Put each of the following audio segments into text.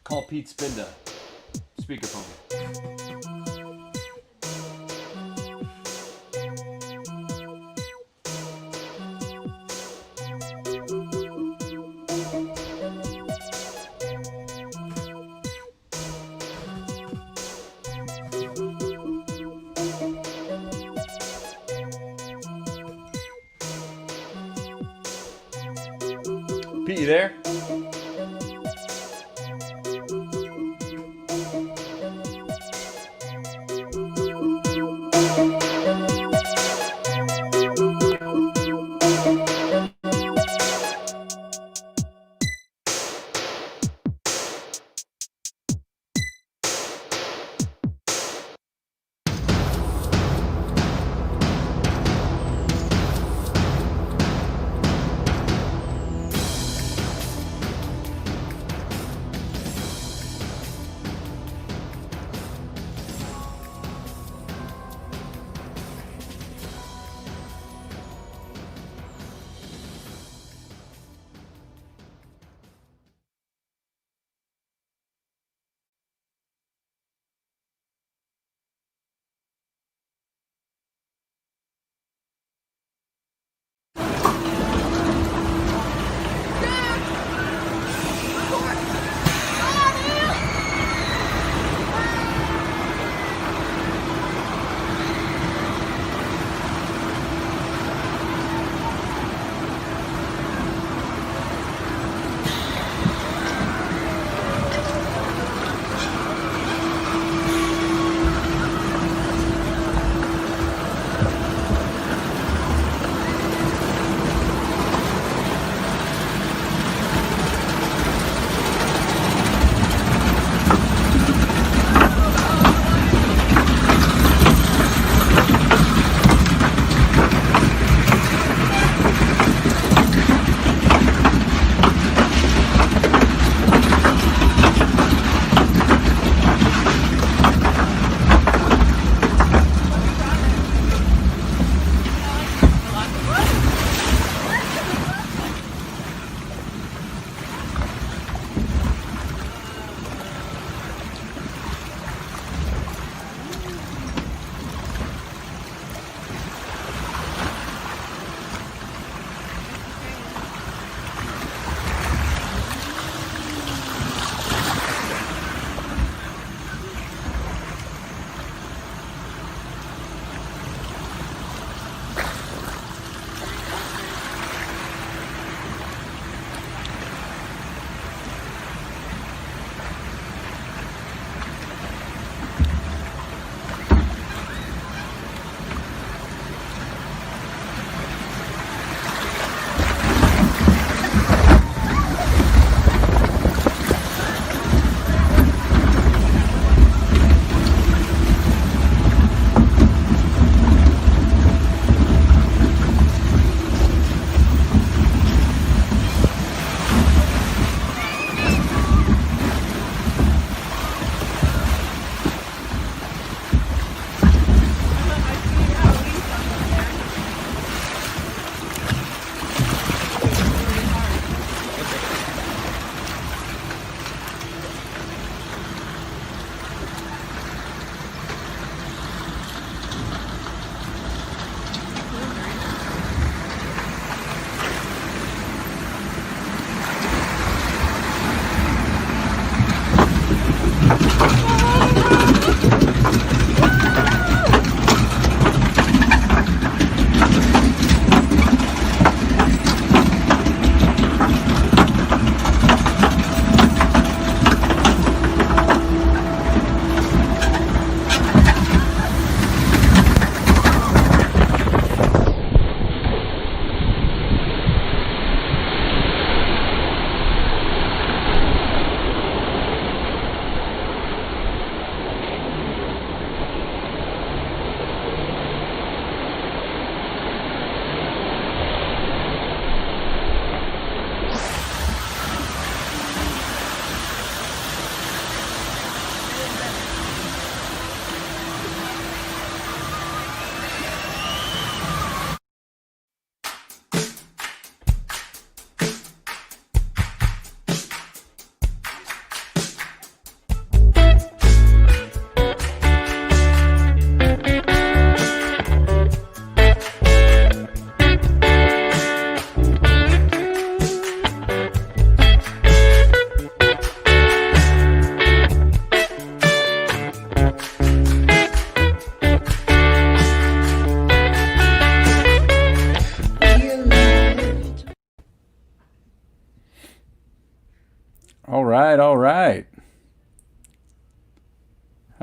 Call Pete Spinda. Speakerphone. Pete, you there?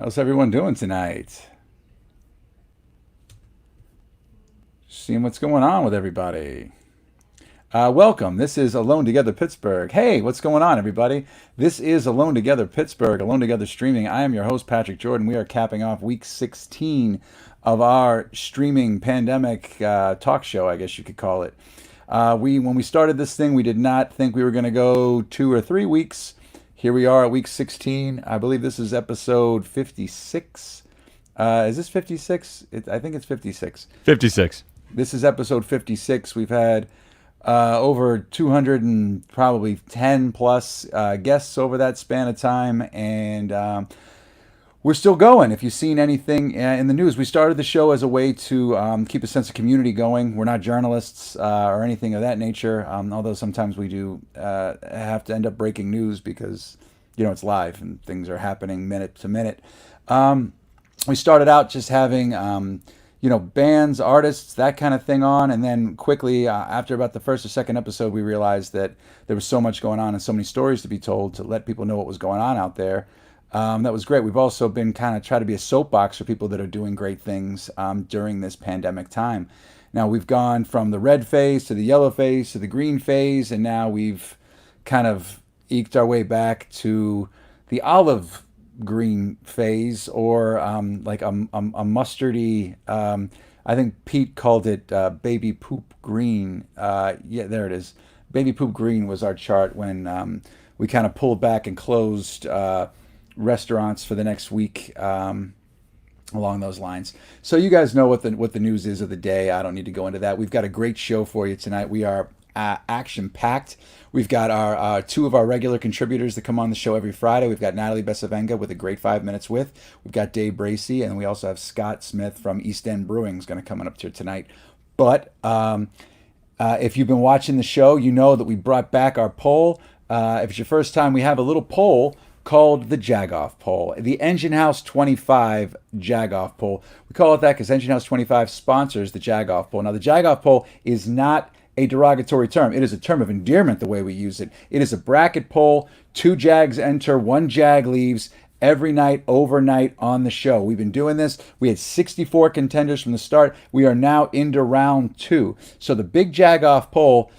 How's everyone doing tonight? Seeing what's going on with everybody. Welcome. This is Alone Together Pittsburgh. Hey, what's going on, everybody? This is Alone Together Pittsburgh, Alone Together Streaming. I am your host, Patrick Jordan. We are capping off week 16 of our streaming pandemic talk show, I guess you could call it. When we started this thing, we did not think we were going to go 2 or 3 weeks. Here we are at week 16. I believe this is episode 56. Is this 56? I think it's 56. 56. This is episode 56. We've had over 200 and probably 10 plus guests over that span of time, and we're still going. If you've seen anything in the news, we started the show as a way to keep a sense of community going. We're not journalists or anything of that nature, although sometimes we do have to end up breaking news because, it's live and things are happening minute to minute. We started out just having bands, artists, that kind of thing on. And then quickly, after about the first or second episode, we realized that there was so much going on and so many stories to be told to let people know what was going on out there. That was great. We've also been kind of try to be a soapbox for people that are doing great things during this pandemic time. Now, we've gone from the red phase to the yellow phase to the green phase, and now we've kind of eked our way back to the olive green phase, or like a mustardy. I think Pete called it baby poop green. Yeah, there it is. Baby poop green was our chart when we kind of pulled back and closed restaurants for the next week. Along those lines. So you guys know what the news is of the day. I don't need to go into that. We've got a great show for you tonight. We are action-packed. We've got our two of our regular contributors that come on the show every Friday. We've got Natalie Bencivenga with a great 5 minutes with. We've got Dave Bracey, and we also have Scott Smith from East End Brewing is going to come up here tonight. But if you've been watching the show, you know that we brought back our poll. If it's your first time, we have a little poll called the Jagoff poll, the Engine House 25 Jagoff poll. We call it that because Engine House 25 sponsors the Jagoff poll. Now, the Jagoff poll is not a derogatory term. It is a term of endearment the way we use it. It is a bracket poll. 2 Jags enter, 1 Jag leaves every night, overnight on the show. We've been doing this. We had 64 contenders from the start. We are now into round 2. So the big Jagoff poll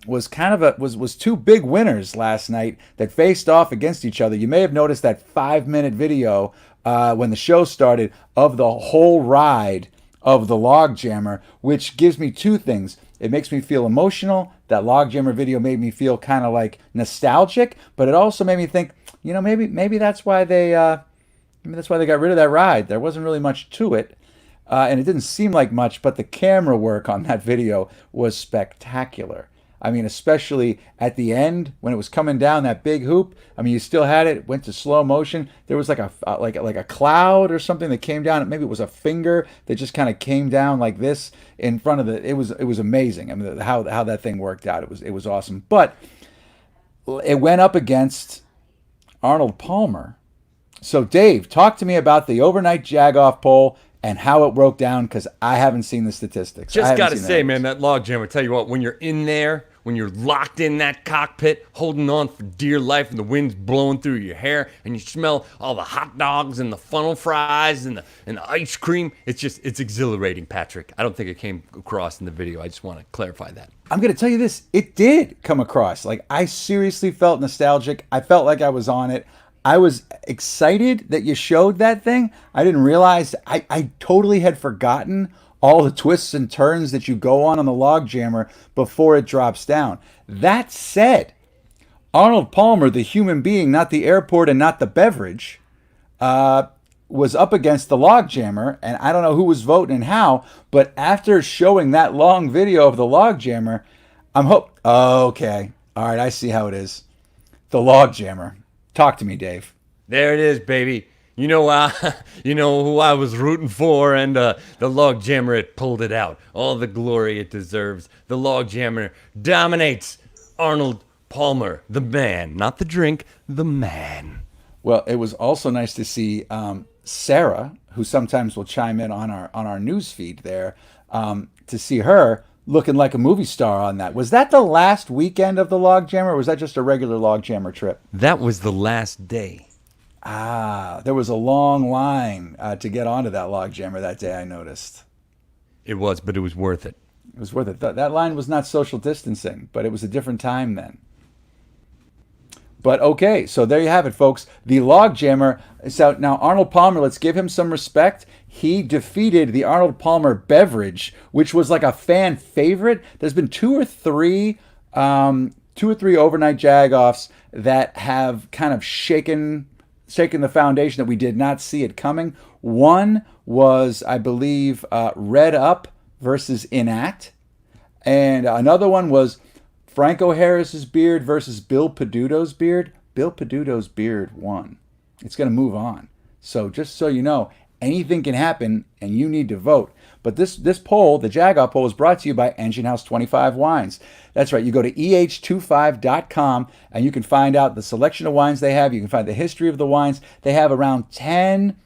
was kind of was 2 big winners last night that faced off against each other. You may have noticed that 5-minute video when the show started of the whole ride of the Log Jammer, which gives me 2 things. It makes me feel emotional. That Log Jammer video made me feel kind of like nostalgic, but it also made me think, maybe that's why they got rid of that ride. There wasn't really much to it. And it didn't seem like much, but the camera work on that video was spectacular. I mean, especially at the end when it was coming down that big hoop. I mean, you still had it went to slow motion. There was like a cloud or something that came down. Maybe it was a finger that just kind of came down like this in front of it. It was amazing. I mean, how that thing worked out. It was awesome. But it went up against Arnold Palmer. So, Dave, talk to me about the overnight Jagoff poll and how it broke down, because I haven't seen the statistics. Just got to say, man, that Log Jammer, tell you what, when you're in there, when you're locked in that cockpit, holding on for dear life, and the wind's blowing through your hair, and you smell all the hot dogs and the funnel fries and the ice cream, it's exhilarating, Patrick. I don't think it came across in the video. I just want to clarify that. I'm going to tell you this. It did come across. Like, I seriously felt nostalgic. I felt like I was on it. I was excited that you showed that thing. I didn't realize, I totally had forgotten all the twists and turns that you go on the Log Jammer before it drops down. That said, Arnold Palmer, the human being, not the airport and not the beverage, was up against the Log Jammer, and I don't know who was voting and how, but after showing that long video of the Log Jammer, okay, all right, I see how it is. The Log Jammer. Talk to me, Dave. There it is, baby. You know who I was rooting for, and the Log Jammer, it pulled it out. All the glory it deserves. The Log Jammer dominates Arnold Palmer, the man, not the drink, the man. Well, it was also nice to see Sarah, who sometimes will chime in on our news feed there, to see her looking like a movie star on that. Was that the last weekend of the Log Jammer, or was that just a regular Log Jammer trip? That was the last day. There was a long line to get onto that log jammer that day, I noticed. It was, but it was worth it. It was worth it. That line was not social distancing, but it was a different time then. But okay, so there you have it, folks. The log jammer. So now Arnold Palmer, let's give him some respect. He defeated the Arnold Palmer beverage, which was like a fan favorite. There's been two or three overnight jag-offs that have kind of shaken the foundation that we did not see it coming. One was, I believe, Red Up versus Enact, and another one was Franco Harris's beard versus Bill Peduto's beard. Bill Peduto's beard won. It's going to move on. So just so you know, anything can happen, and you need to vote. But this poll, the Jagoff poll, is brought to you by Engine House 25 Wines. That's right. You go to eh25.com, and you can find out the selection of wines they have. You can find the history of the wines. They have around 10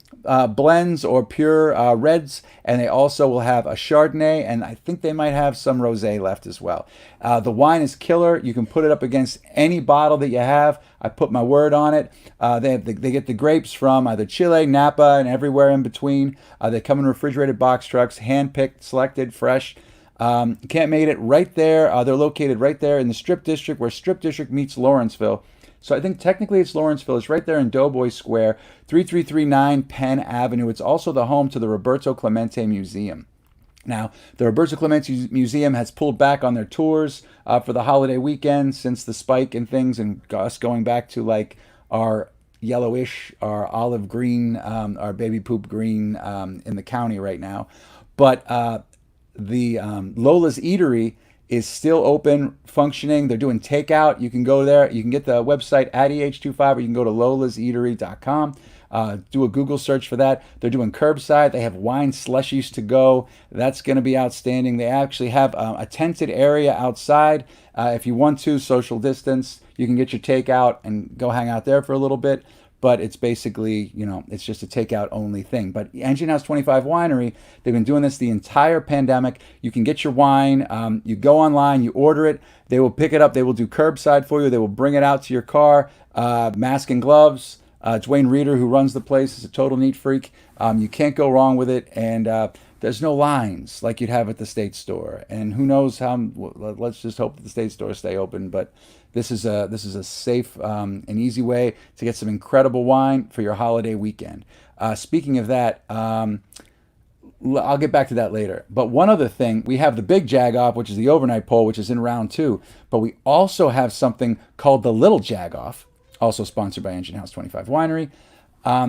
blends or pure reds, and they also will have a Chardonnay, and I think they might have some Rosé left as well. The wine is killer. You can put it up against any bottle that you have. I put my word on it. They get the grapes from either Chile, Napa, and everywhere in between. They come in refrigerated box trucks, hand-picked, selected, fresh. You can't make it right there. They're located right there in the Strip District, where Strip District meets Lawrenceville. So I think technically it's Lawrenceville. It's right there in Doughboy Square, 3339 Penn Avenue. It's also the home to the Roberto Clemente Museum. Now, the Roberto Clemente Museum has pulled back on their tours for the holiday weekend since the spike and things, and us going back to like our yellowish, our olive green, our baby poop green in the county right now. But the Lola's Eatery is still open, functioning. They're doing takeout. You can go there. You can get the website at EH25, or you can go to lolaseatery.com. Do a Google search for that. They're doing curbside. They have wine slushies to go. That's going to be outstanding. They actually have a tented area outside. If you want to, social distance, you can get your takeout and go hang out there for a little bit. But it's basically, it's just a takeout only thing. But Engine House 25 Winery, they've been doing this the entire pandemic. You can get your wine. You go online, you order it. They will pick it up. They will do curbside for you. They will bring it out to your car. Mask and gloves. Dwayne Reeder, who runs the place, is a total neat freak. You can't go wrong with it. And there's no lines like you'd have at the State Store. And who knows how, let's just hope that the State Store stay open. But this is a safe and easy way to get some incredible wine for your holiday weekend. Speaking of that, I'll get back to that later. But one other thing, we have the big Jag-Off, which is the overnight poll, which is in round 2. But we also have something called the little Jag-Off, also sponsored by Engine House 25 Winery.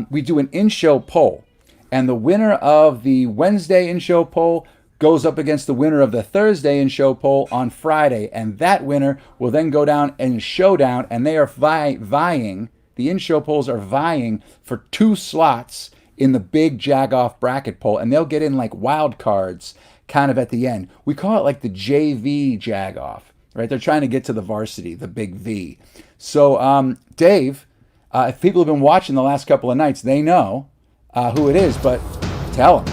We do an in-show poll. And the winner of the Wednesday in-show poll goes up against the winner of the Thursday in-show poll on Friday. And that winner will then go down in a showdown, and they are vying, the in-show polls are vying for 2 slots in the big Jag-Off bracket poll. And they'll get in like wild cards kind of at the end. We call it like the JV Jag-Off, right? They're trying to get to the varsity, the big V. So, Dave, if people have been watching the last couple of nights, they know who it is, but tell them.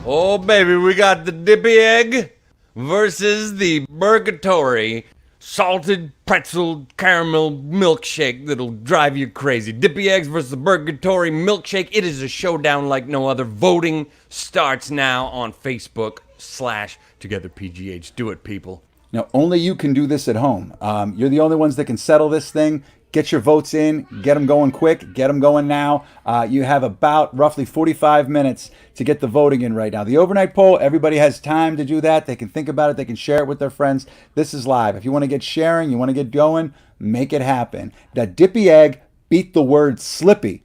Oh, baby, we got the Dippy Egg versus the Burgatory salted pretzel caramel milkshake that'll drive you crazy. Dippy Eggs versus the Burgatory milkshake. It is a showdown like no other. Voting starts now on Facebook/TogetherPGH. Do it, people. Now, only you can do this at home. You're the only ones that can settle this thing. Get your votes in. Get them going quick. Get them going now. You have about roughly 45 minutes to get the voting in right now. The overnight poll, everybody has time to do that. They can think about it. They can share it with their friends. This is live. If you want to get sharing, you want to get going, make it happen. That Dippy Egg beat the word Slippy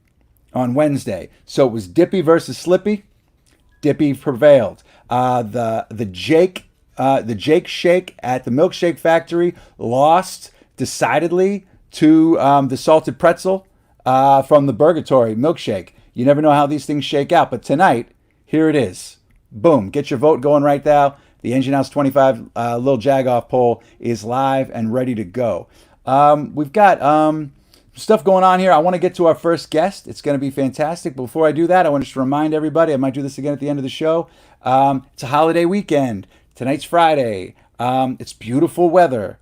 on Wednesday. So it was Dippy versus Slippy. Dippy prevailed. The Jake Shake at the Milkshake Factory lost decidedly to the salted pretzel from the Burgatory milkshake. You never know how these things shake out, but tonight, here it is. Boom, get your vote going right now. The Engine House 25 Little Jag-Off poll is live and ready to go. We've got stuff going on here. I want to get to our first guest. It's going to be fantastic. Before I do that, I want to just remind everybody, I might do this again at the end of the show. It's a holiday weekend. Tonight's Friday. It's beautiful weather.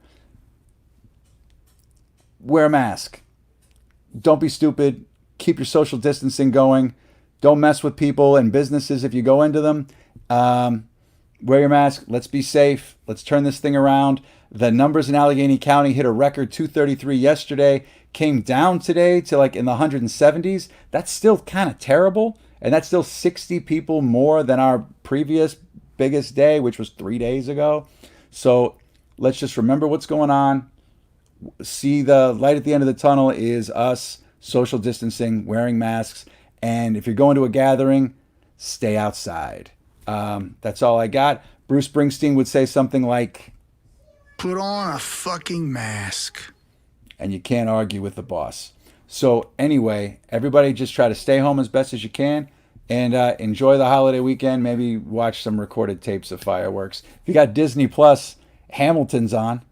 Wear a mask. Don't be stupid. keep your social distancing going. Don't mess with people and businesses if you go into them. Wear your mask. Let's be safe. Let's turn this thing around. The numbers in Allegheny County hit a record 233 yesterday, came down today to like in the 170s. That's still kind of terrible. And that's still 60 people more than our previous biggest day, which was 3 days ago. So let's just remember what's going on. See, the light at the end of the tunnel is us social distancing, wearing masks. And if you're going to a gathering, stay outside. That's all I got. Bruce Springsteen would say something like, "Put on a fucking mask." And you can't argue with the boss. So anyway, everybody just try to stay home as best as you can and enjoy the holiday weekend. Maybe watch some recorded tapes of fireworks. If you got Disney Plus, Hamilton's on,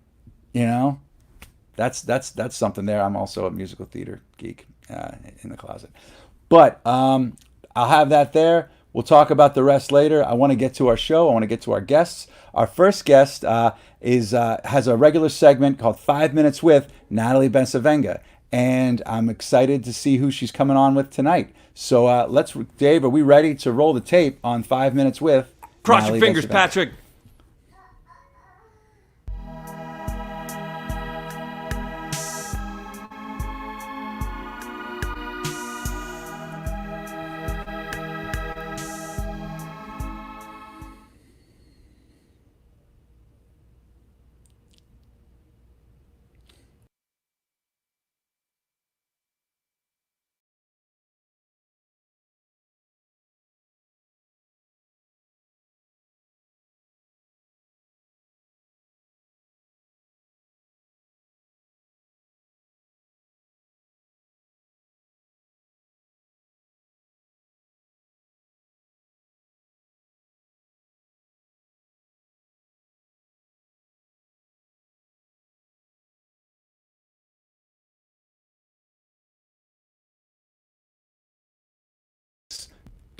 you know, that's something there. I'm also a musical theater geek in the closet. But I'll have that there. We'll talk about the rest later. I want to get to our show. I want to get to our guests. Our first guest has a regular segment called 5 Minutes with Natalie Bencivenga. And I'm excited to see who she's coming on with tonight. So Dave, are we ready to roll the tape on 5 Minutes with Cross Natalie your fingers, Bencivenga? Patrick.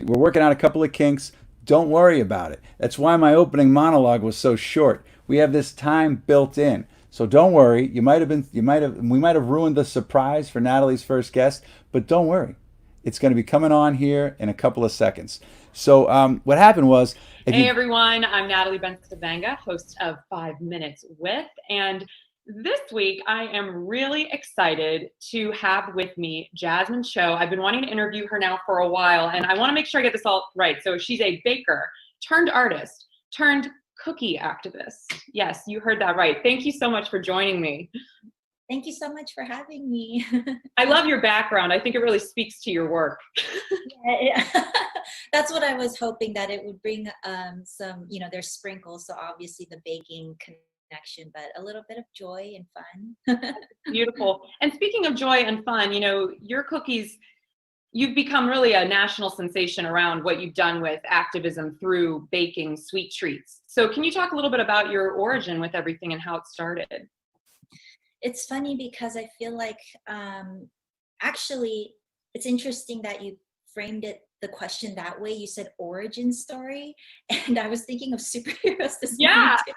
We're working out a couple of kinks. Don't worry about it. That's why my opening monologue was so short. We have this time built in. So don't worry. We might have ruined the surprise for Natalie's first guest, but don't worry. It's going to be coming on here in a couple of seconds. So what happened was... Hey everyone, I'm Natalie Bencivenga, host of 5 Minutes With, and this week I am really excited to have with me Jasmin Cho. I've been wanting to interview her now for a while, and I want to make sure I get this all right. So she's a baker turned artist turned cookie activist. Yes, you heard that right. Thank you so much for joining me. Thank you so much for having me. I love your background. I think it really speaks to your work. Yeah, that's what I was hoping, that it would bring some, there's sprinkles, so obviously the baking connection, but a little bit of joy and fun. Beautiful. And speaking of joy and fun, your cookies, you've become really a national sensation around what you've done with activism through baking sweet treats. So can you talk a little bit about your origin with everything and how it started? It's funny because I feel like actually it's interesting that you framed the question that way. You said origin story, and I was thinking of superheroes this morning too.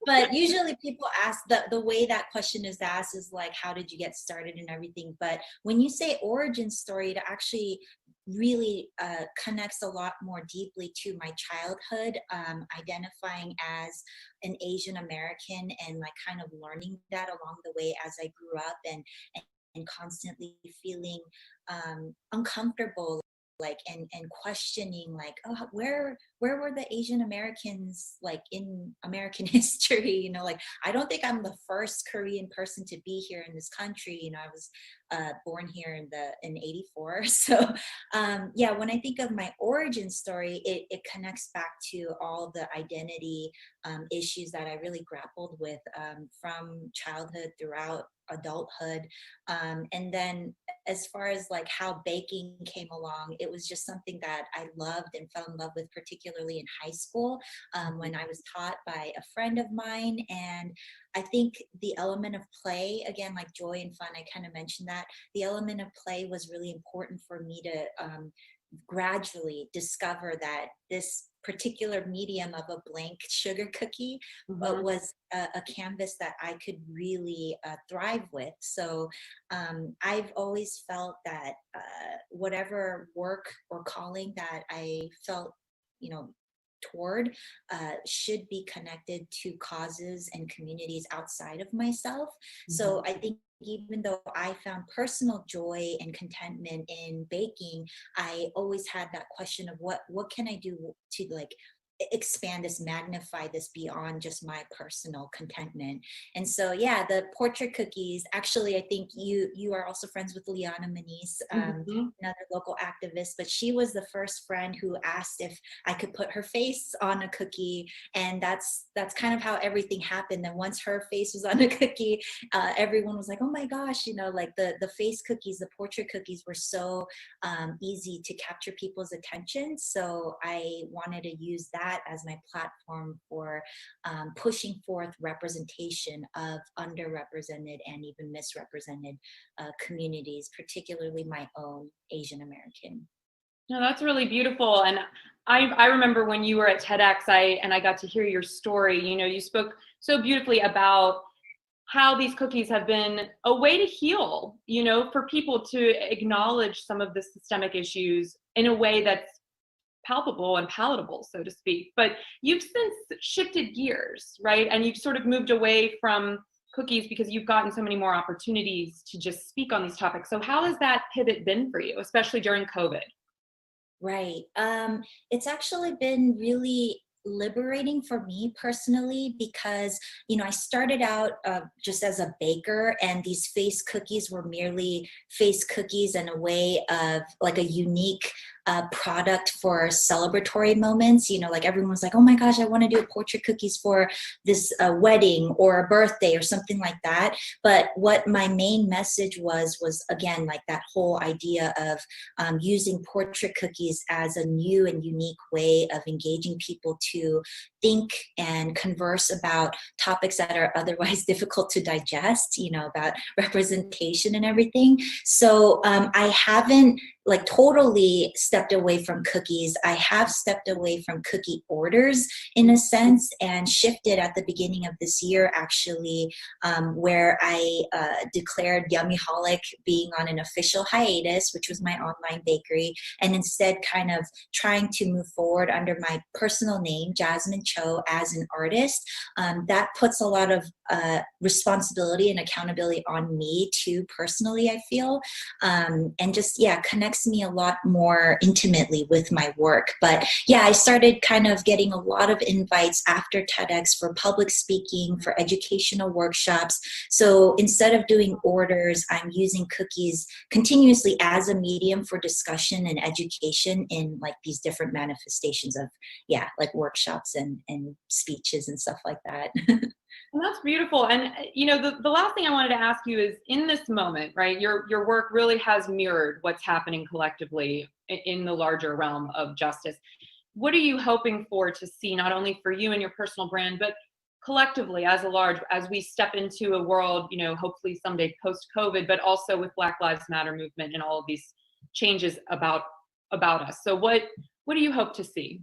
But usually people ask, the way that question is asked is like, how did you get started and everything? But when you say origin story, it actually really connects a lot more deeply to my childhood, identifying as an Asian American and like kind of learning that along the way as I grew up, and constantly feeling uncomfortable, like and questioning, like, oh, where were the Asian Americans like in American history? Like, I don't think I'm the first Korean person to be here in this country. I was born here in '84. So when I think of my origin story, it connects back to all the identity issues that I really grappled with from childhood throughout adulthood. And then as far as like how baking came along, it was just something that I loved and fell in love with, particularly in high school, when I was taught by a friend of mine. And I think the element of play, again, like joy and fun, I kind of mentioned that the element of play was really important for me to gradually discover that this particular medium of a blank sugar cookie was a canvas that I could really thrive with. So I've always felt that whatever work or calling that I felt, you know, toward should be connected to causes and communities outside of myself. So I think even though I found personal joy and contentment in baking, I always had that question of what can I do to like expand this, magnify this beyond just my personal contentment. And so yeah, the portrait cookies, actually I think you are also friends with Liana Maniz, another local activist, but she was the first friend who asked if I could put her face on a cookie, and that's kind of how everything happened. And once her face was on a cookie, everyone was like, oh my gosh, you know, like the face cookies, the portrait cookies were so easy to capture people's attention. So I wanted to use that as my platform for pushing forth representation of underrepresented and even misrepresented communities, particularly my own Asian American. No, that's really beautiful. And I remember when you were at TEDx, I got to hear your story. You know, you spoke so beautifully about how these cookies have been a way to heal, you know, for people to acknowledge some of the systemic issues in a way that's palpable and palatable, so to speak. But you've since shifted gears, right? And you've sort of moved away from cookies because you've gotten so many more opportunities to just speak on these topics. So how has that pivot been for you, especially during COVID? Right. It's actually been really liberating for me personally, because, you know, I started out just as a baker, and these face cookies were merely face cookies and a way of like a unique product for celebratory moments. You know, like everyone was like, oh my gosh, I want to do portrait cookies for this wedding or a birthday or something like that. But what my main message was again, like that whole idea of using portrait cookies as a new and unique way of engaging people to think and converse about topics that are otherwise difficult to digest, you know, about representation and everything. So I haven't like totally stepped away from cookies. I have stepped away from cookie orders in a sense, and shifted at the beginning of this year actually, where I declared Yummyholic being on an official hiatus, which was my online bakery, and instead kind of trying to move forward under my personal name, Jasmin Cho, as an artist. That puts a lot of responsibility and accountability on me too, personally, I feel, and just, yeah, connects me a lot more intimately with my work. But yeah, I started kind of getting a lot of invites after TEDx for public speaking, for educational workshops. So instead of doing orders, I'm using cookies continuously as a medium for discussion and education in like these different manifestations of, yeah, like workshops and speeches and stuff like that. And that's beautiful. And you know, the last thing I wanted to ask you is, in this moment, right, your work really has mirrored what's happening collectively in the larger realm of justice. What are you hoping for to see, not only for you and your personal brand, but collectively as a large, as we step into a world, you know, hopefully someday post-COVID, but also with Black Lives Matter movement and all of these changes about us? So what do you hope to see?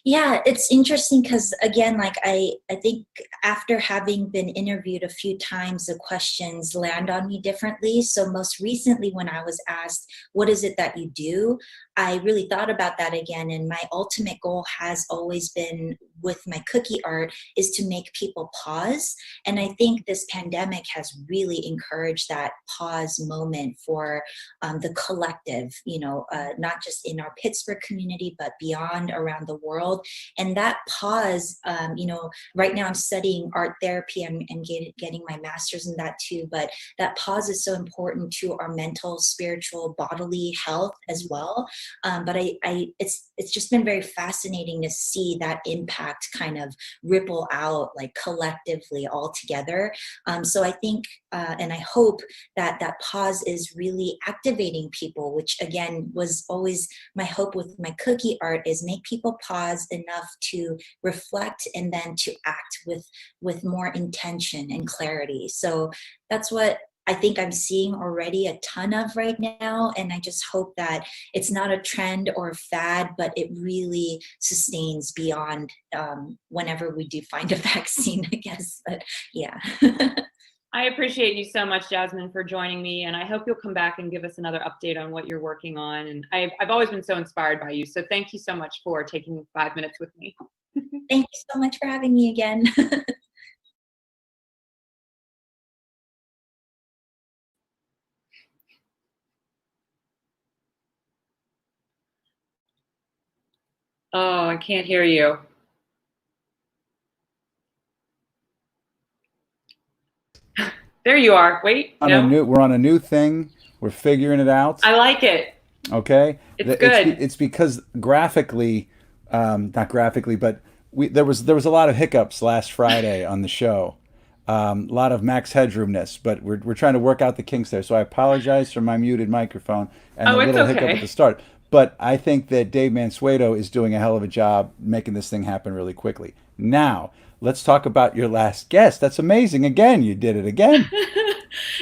Yeah, it's interesting because, again, like I think after having been interviewed a few times, the questions land on me differently. So most recently when I was asked, what is it that you do? I really thought about that again. And my ultimate goal has always been, with my cookie art, is to make people pause. And I think this pandemic has really encouraged that pause moment for the collective, you know, not just in our Pittsburgh community, but beyond, around the world. And that pause, you know, right now I'm studying art therapy and getting my master's in that too. But that pause is so important to our mental, spiritual, bodily health as well. But it's just been very fascinating to see that impact kind of ripple out, like collectively all together. So I think and I hope that that pause is really activating people, which again was always my hope with my cookie art, is make people pause enough to reflect and then to act with more intention and clarity. So that's what I think I'm seeing already a ton of right now. And I just hope that it's not a trend or a fad, but it really sustains beyond whenever we do find a vaccine, I guess. But yeah. I appreciate you so much, Jasmin, for joining me. And I hope you'll come back and give us another update on what you're working on. And I've always been so inspired by you. So thank you so much for taking 5 minutes with me. Thank you so much for having me again. Oh, I can't hear you. There you are. Wait. We're on a new thing. We're figuring it out. I like it. Okay. It's good. It's because graphically, not graphically, but there was a lot of hiccups last Friday on the show. A lot of max headroomness, but we're trying to work out the kinks there. So I apologize for my muted microphone and the little hiccup at the start. But I think that Dave Mansueto is doing a hell of a job making this thing happen really quickly. Now, let's talk about your last guest. That's amazing. Again, you did it again.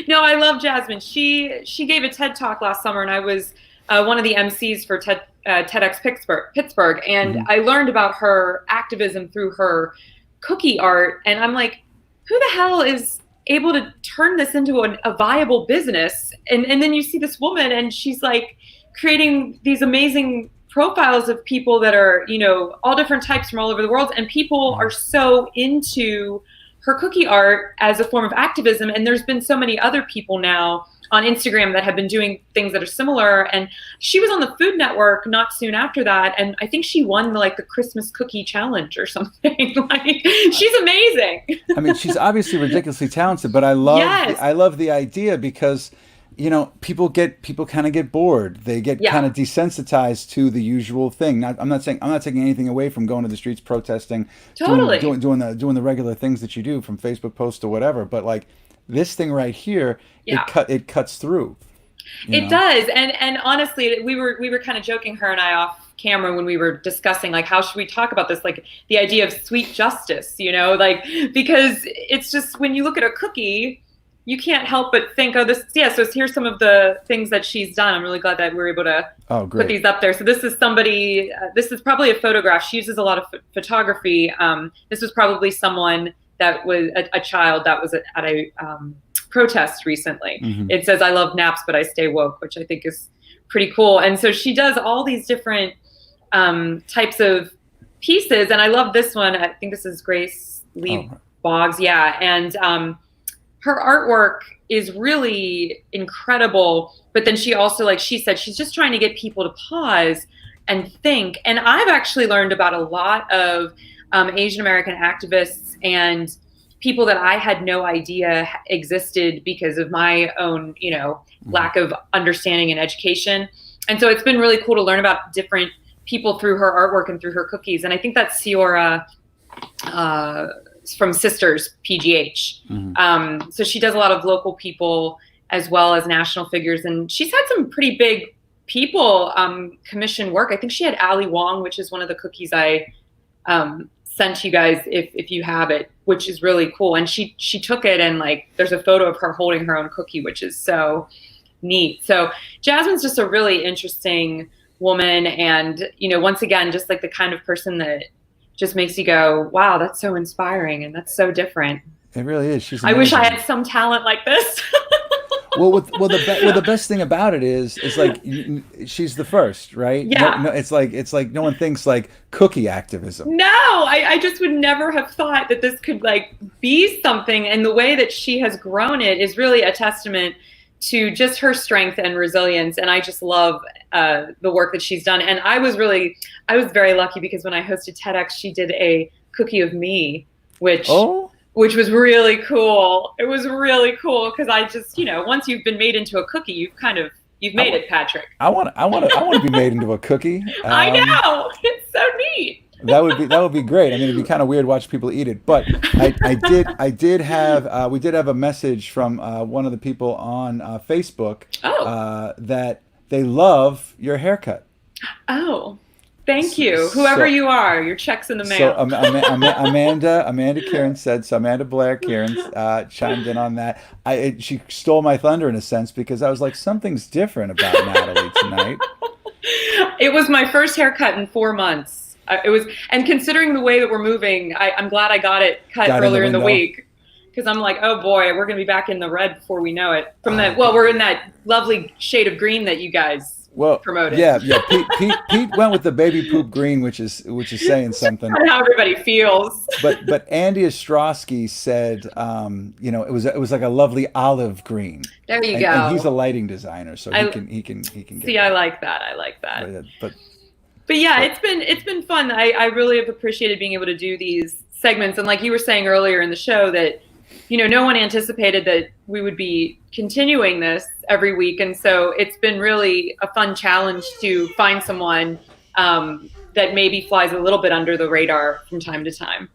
No, I love Jasmin. She gave a TED Talk last summer, and I was one of the MCs for TEDx Pittsburgh, and I learned about her activism through her cookie art, and I'm like, who the hell is able to turn this into a viable business? And then you see this woman, and she's like creating these amazing profiles of people that are, all different types from all over the world, and people are so into her cookie art as a form of activism. And there's been so many other people now on Instagram that have been doing things that are similar. And she was on the Food Network not soon after that, and I think she won the Christmas cookie challenge or something. She's amazing. I mean, she's obviously ridiculously talented, but I love the idea because people kind of get bored. They get kind of desensitized to the usual thing. I'm not taking anything away from going to the streets protesting, totally doing the regular things that you do from Facebook posts or whatever. But this thing right here, it cuts through. It does. And honestly, we were kind of joking, her and I, off camera when we were discussing how should we talk about this, the idea of sweet justice, because it's just, when you look at a cookie, you can't help but think, so here's some of the things that she's done. I'm really glad that we're able to put these up there. So this is somebody, this is probably a photograph. She uses a lot of photography. This was probably someone that was a child that was at a protest recently. It says, "I love naps, but I stay woke," which I think is pretty cool. And so she does all these different types of pieces. And I love this one. I think this is Grace Lee Boggs. Yeah. And her artwork is really incredible, but then she also, like she said, she's just trying to get people to pause and think. And I've actually learned about a lot of Asian American activists and people that I had no idea existed because of my own, lack of understanding and education. And so it's been really cool to learn about different people through her artwork and through her cookies. And I think that's Ciora from Sisters PGH. So she does a lot of local people as well as national figures, and she's had some pretty big people commission work. I think she had Ali Wong, which is one of the cookies I sent you guys if you have it, which is really cool. And she took it, and there's a photo of her holding her own cookie, which is so neat. So Jasmin's just a really interesting woman, and once again, just the kind of person that just makes you go, wow, that's so inspiring, and that's so different. It really is. She's amazing. I wish I had some talent like this. the best thing about it is she's the first, right? Yeah. No, it's like no one thinks cookie activism. No, I just would never have thought that this could be something. And the way that she has grown it is really a testament to just her strength and resilience. And I just love the work that she's done. And I was very lucky because when I hosted TEDx, she did a cookie of me, which was really cool. It was really cool because I just, once you've been made into a cookie, you've made it, Patrick. I want to be made into a cookie. I know, it's so neat. That would be great. I mean, it'd be kind of weird watching people eat it, but we did have a message from one of the people on Facebook that they love your haircut. Oh. Thank you. Whoever you are, your check's in the mail. So Amanda Kieran said, so Amanda Blair Kieran chimed in on that. She stole my thunder in a sense, because I was like, something's different about Natalie tonight. It was my first haircut in 4 months. And considering the way that we're moving, I'm glad I got it cut earlier in the week, because I'm like, oh boy, we're going to be back in the red before we know it. We're in that lovely shade of green that you guys promoted. Yeah. Pete went with the baby poop green, which is saying something. That's how everybody feels. But Andy Ostrowski said, it was like a lovely olive green. There you go. And he's a lighting designer, so he can get. See, I like that. But yeah, it's been fun. I really have appreciated being able to do these segments, and like you were saying earlier in the show that, no one anticipated that we would be continuing this every week. And so it's been really a fun challenge to find someone that maybe flies a little bit under the radar from time to time.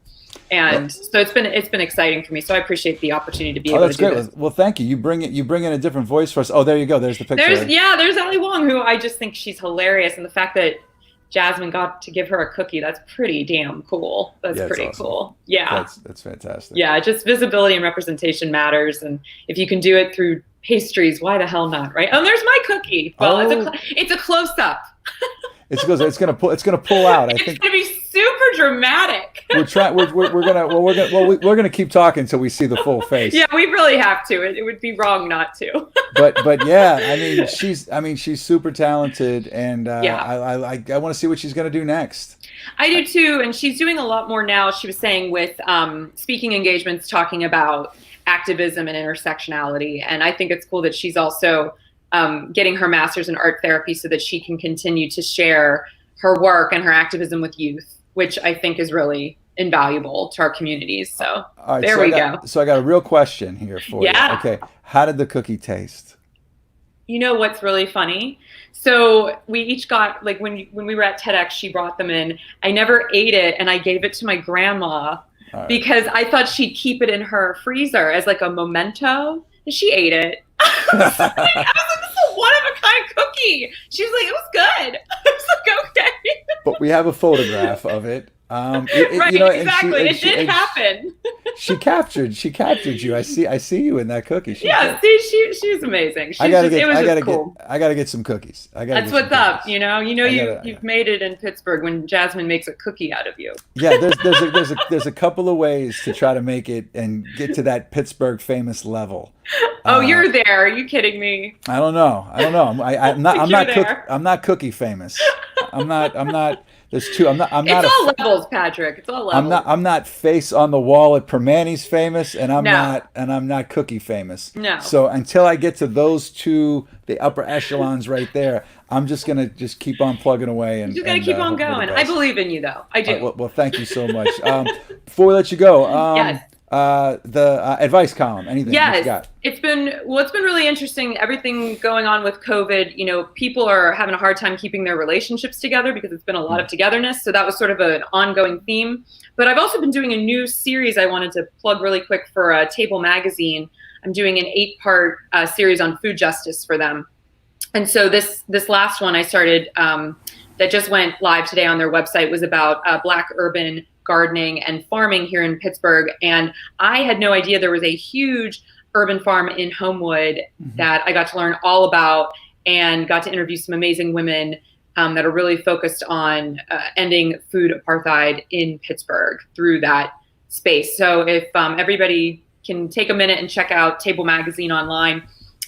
And so it's been exciting for me. So I appreciate the opportunity to be able to do this. Well, thank you. You bring in a different voice for us. Oh, there you go. There's the picture. There's Ali Wong, who I just think she's hilarious. And the fact that Jasmin got to give her a cookie, that's pretty damn cool. That's pretty awesome. Cool. Yeah. That's fantastic. Yeah, just visibility and representation matters. And if you can do it through pastries, why the hell not, right? Oh, there's my cookie. Well, it's a close-up. It's gonna pull out. It's gonna be super dramatic. We're gonna keep talking until we see the full face. Yeah, we really have to. It would be wrong not to. but yeah, she's super talented, and I want to see what she's gonna do next. I do too, and she's doing a lot more now. She was saying with speaking engagements, talking about activism and intersectionality, and I think it's cool that she's also getting her master's in art therapy so that she can continue to share her work and her activism with youth, which I think is really invaluable to our communities. So there we go. So I got a real question here for you. Okay. How did the cookie taste? You know what's really funny? So we each got, like when we were at TEDx, she brought them in. I never ate it, and I gave it to my grandma because I thought she'd keep it in her freezer as like a memento. And she ate it. I was like, this is a one-of-a-kind cookie. She was like, it was good. I was like, okay. But we have a photograph of it. Exactly. It did happen. She captured you. I see you in that cookie. She's amazing. I gotta get some cookies. That's what's up. You've made it in Pittsburgh when Jasmin makes a cookie out of you. Yeah, there's a couple of ways to try to make it and get to that Pittsburgh famous level. Oh, you're there? Are you kidding me? I don't know. I'm not cookie famous. I'm not. There's two. I'm not. It's all levels, Patrick. It's all levels. I'm not face on the wall at Permani's famous, and I'm not cookie famous. No. So until I get to those two, the upper echelons right there, I'm just gonna keep on plugging away and. You gotta keep on going. I believe in you, though. I do. Well, thank you so much. Before we let you go, yes. The advice column. Anything? Yes, what you got? It's been really interesting. Everything going on with COVID, people are having a hard time keeping their relationships together because it's been a lot of togetherness. So that was sort of an ongoing theme. But I've also been doing a new series I wanted to plug really quick for Table Magazine. I'm doing an 8-part series on food justice for them. And so this last one I started that just went live today on their website was about Black urban gardening and farming here in Pittsburgh. And I had no idea there was a huge urban farm in Homewood that I got to learn all about and got to interview some amazing women that are really focused on ending food apartheid in Pittsburgh through that space. So if everybody can take a minute and check out Table Magazine online,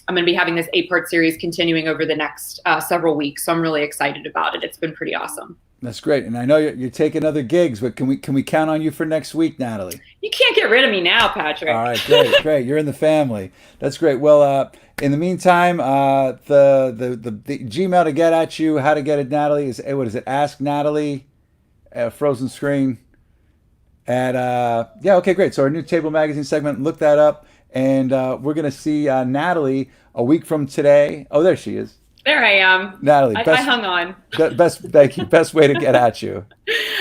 I'm going to be having this 8-part series continuing over the next several weeks. So I'm really excited about it. It's been pretty awesome. That's great. And I know you're taking other gigs, but can we count on you for next week, Natalie? You can't get rid of me now, Patrick. All right, great. You're in the family. That's great. Well, in the meantime, the Gmail to get at you, how to get at Natalie is, what is it? Ask Natalie, frozen screen at, okay, great. So our new Table Magazine segment, look that up. And we're going to see Natalie a week from today. Oh, there she is. There I am. Natalie, I hung on. Thank you. Best way to get at you.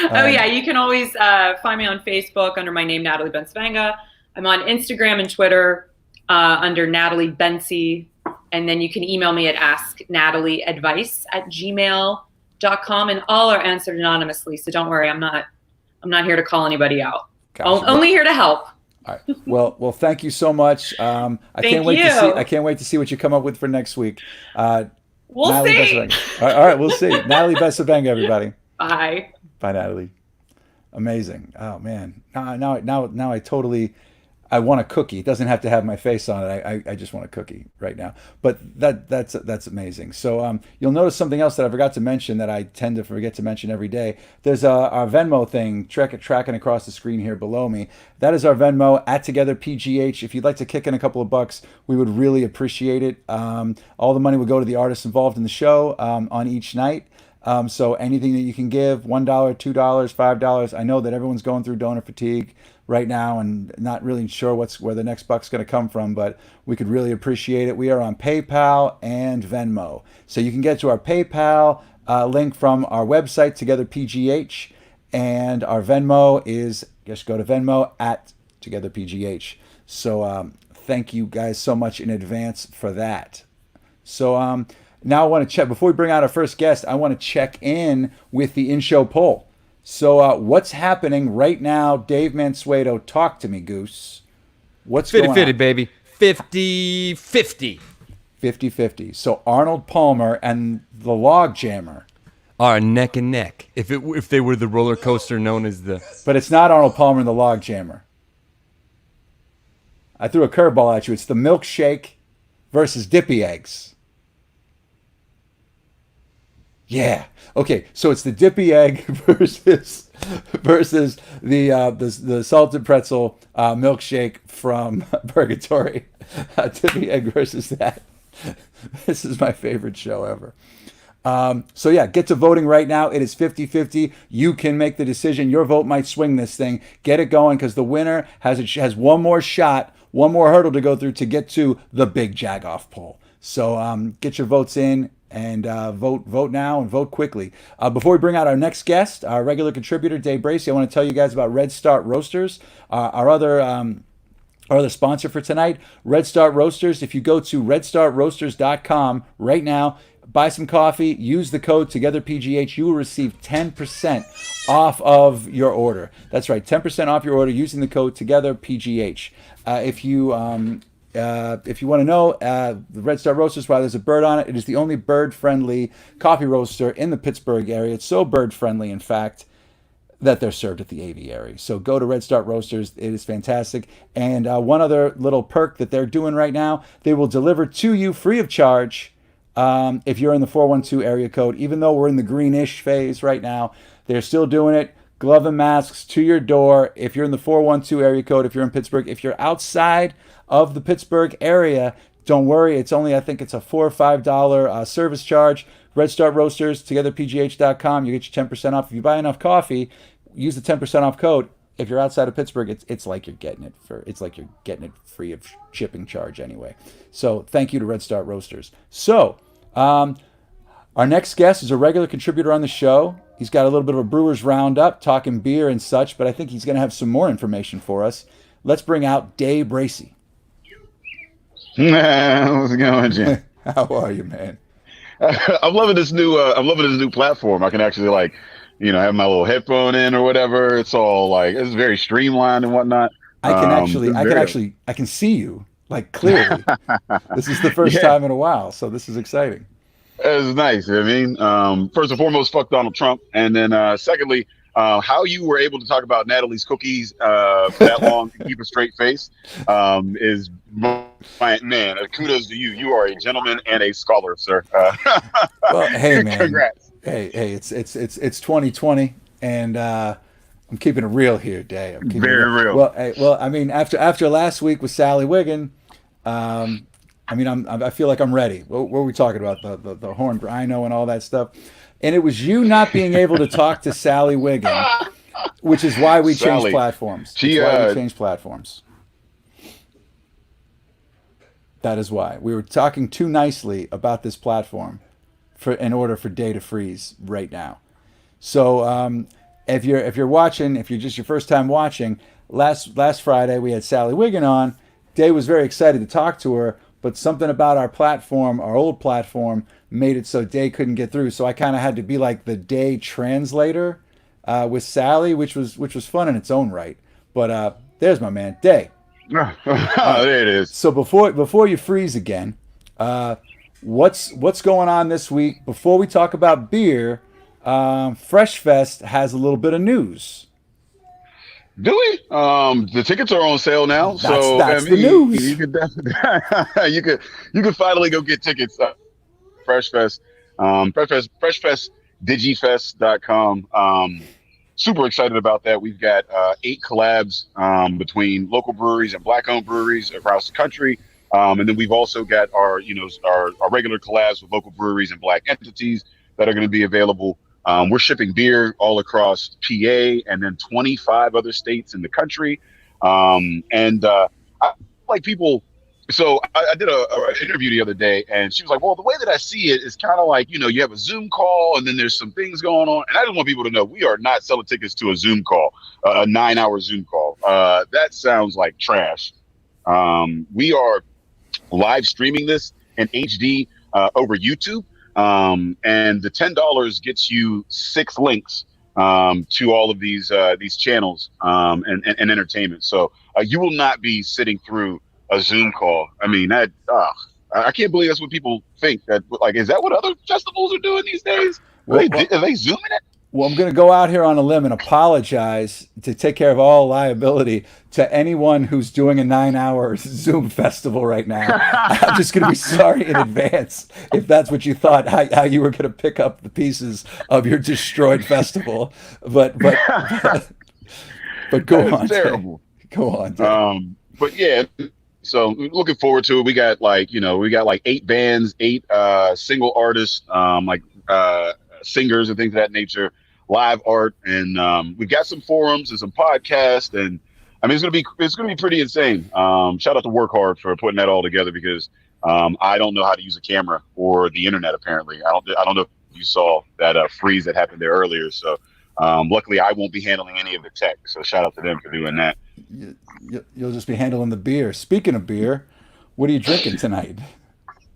You can always find me on Facebook under my name, Natalie Bencivenga. I'm on Instagram and Twitter under Natalie Bencey. And then you can email me at asknatalieadvice@gmail.com. Brews.com, and all are answered anonymously. So don't worry, I'm not here to call anybody out. Gotcha. Only here to help. All right. Well, thank you so much. I Thank can't wait to see what you come up with for next week. We'll Natalie see. Bencivenga. All right, we'll see. Natalie Bencivenga, everybody. Bye. Bye, Natalie. Amazing. Oh man. Now I want a cookie. It doesn't have to have my face on it. I just want a cookie right now. But that's amazing. So you'll notice something else that I forgot to mention that I tend to forget to mention every day. There's our Venmo thing tracking across the screen here below me. That is our Venmo @TogetherPGH. If you'd like to kick in a couple of bucks, we would really appreciate it. All the money will go to the artists involved in the show on each night. So anything that you can give, $1, $2, $5. I know that everyone's going through donor fatigue right now and not really sure where the next buck's going to come from, but we could really appreciate it. We are on PayPal and Venmo. So you can get to our PayPal link from our website, TogetherPGH, and our Venmo is, just go to Venmo @TogetherPGH. So thank you guys so much in advance for that. So now I want to check, before we bring out our first guest, I want to check in with the in-show poll. So what's happening right now? Dave Mansueto, talk to me, Goose. What's going on? 50-50, baby. 50-50. 50-50. So Arnold Palmer and the Log Jammer are neck and neck. If they were the roller coaster known as the... But it's not Arnold Palmer and the Log Jammer. I threw a curveball at you. It's the milkshake versus Dippy Eggs. Yeah. Okay. So it's the Dippy Egg versus the salted pretzel milkshake from Purgatory. Dippy Egg versus that. This is my favorite show ever. So yeah, get to voting right now. It is 50-50. You can make the decision. Your vote might swing this thing. Get it going, because the winner has one more shot, one more hurdle to go through to get to the big Jagoff poll. So get your votes in. And vote now and vote quickly. Before we bring out our next guest, our regular contributor, Dave Bracey, I want to tell you guys about Red Start Roasters, our other sponsor for tonight. Red Start Roasters. If you go to redstartroasters.com right now, buy some coffee, use the code TogetherPGH, you will receive 10% off of your order. That's right, 10% off your order using the code TogetherPGH. If you want to know, the Red Star Roasters, why there's a bird on it, it is the only bird-friendly coffee roaster in the Pittsburgh area. It's so bird-friendly, in fact, that they're served at the aviary. So go to Red Star Roasters. It is fantastic. And one other little perk that they're doing right now, they will deliver to you free of charge if you're in the 412 area code. Even though we're in the greenish phase right now, they're still doing it. Glove and masks to your door. If you're in the 412 area code, if you're in Pittsburgh, if you're outside of the Pittsburgh area, don't worry. It's only, I think it's a $4 or $5 service charge. Red Start Roasters, togetherpgh.com. You get your 10% off. If you buy enough coffee, use the 10% off code. If you're outside of Pittsburgh, it's like you're getting it free of shipping charge anyway. So thank you to Red Start Roasters. So our next guest is a regular contributor on the show. He's got a little bit of a Brewers roundup, talking beer and such, but I think he's going to have some more information for us. Let's bring out Dave Bracey. How's it going, Jim? How are you, man? I'm loving this new platform. I can actually have my little headphone in or whatever. It's all it's very streamlined and whatnot. I can see you clearly. This is the first time in a while, so this is exciting. It's nice. I mean, first and foremost, fuck Donald Trump, and then secondly, how you were able to talk about Natalie's cookies for that long to keep a straight face is man. Kudos to you. You are a gentleman and a scholar, sir. Well, hey, man. Congrats. Hey, it's 2020, and I'm keeping it real here, Dave. I'm keeping Very it real. Well, I mean, after last week with Sally Wiggin, I feel like I'm ready. What were we talking about? The horn rhino and all that stuff. And it was you not being able to talk to Sally Wiggin, which is why we changed platforms. That is why. We were talking too nicely about this platform in order for Day to freeze right now. So if you're watching, if you're just your first time watching, last Friday we had Sally Wiggin on. Day was very excited to talk to her, but something about our platform, our old platform, made it so Day couldn't get through. So I kind of had to be like the Day translator with Sally, which was fun in its own right. But there's my man, Day. There it is. So before you freeze again, what's going on this week? Before we talk about beer, Fresh Fest has a little bit of news. Do we? The tickets are on sale now, so that's the news. You could definitely you could finally go get tickets. Fresh Fest, freshfestdigifest.com. Super excited about that. We've got 8 collabs between local breweries and Black-owned breweries across the country, and then we've also got our regular collabs with local breweries and Black entities that are going to be available. We're shipping beer all across PA and then 25 other states in the country. I like people. So I did an interview the other day, and she was like, well, the way that I see it is kind of like, you have a Zoom call and then there's some things going on. And I just want people to know we are not selling tickets to a Zoom call, a 9-hour Zoom call. That sounds like trash. We are live streaming this in HD over YouTube. And the $10 gets you 6 links to all of these channels and entertainment. So you will not be sitting through a Zoom call. I mean, I can't believe that's what people think. That like, is that what other festivals are doing these days? Are they Zooming it? Well, I'm going to go out here on a limb and apologize to take care of all liability to anyone who's doing a 9-hour Zoom festival right now. I'm just going to be sorry in advance if that's what you thought, how you were going to pick up the pieces of your destroyed festival. But go on. Terrible. Go on. But yeah. So looking forward to it. We got like 8 bands, 8 single artists, singers and things of that nature, live art, and we've got some forums and some podcasts, and I mean it's gonna be pretty insane. Shout out to Work Hard for putting that all together, because I don't know how to use a camera or the internet. Apparently, I don't know if you saw that freeze that happened there earlier. So luckily, I won't be handling any of the tech. So shout out to them for doing that. You'll just be handling the beer. Speaking of beer, what are you drinking tonight?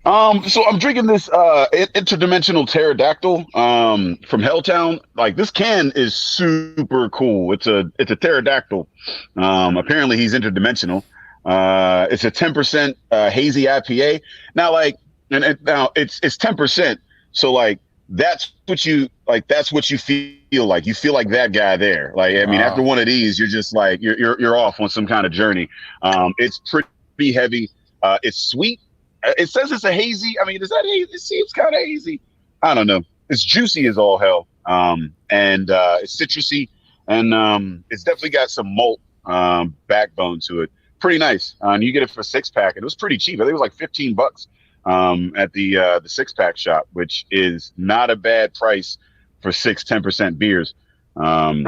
So I'm drinking this interdimensional pterodactyl from Helltown. Like, this can is super cool. It's a pterodactyl. Apparently he's interdimensional. It's a 10% hazy IPA. Now, like, now it's 10%. So like that's what you feel like. You feel like that guy there. Like, I mean, after one of these, you're just like you're off on some kind of journey. It's pretty heavy. It's sweet. It says it's a hazy. I mean, is that hazy? It seems kind of hazy. I don't know. It's juicy as all hell. And it's citrusy, and it's definitely got some malt backbone to it. Pretty nice. And you get it for a 6-pack, and it was pretty cheap. I think it was like $15 at the 6-pack shop, which is not a bad price for 10% beers. So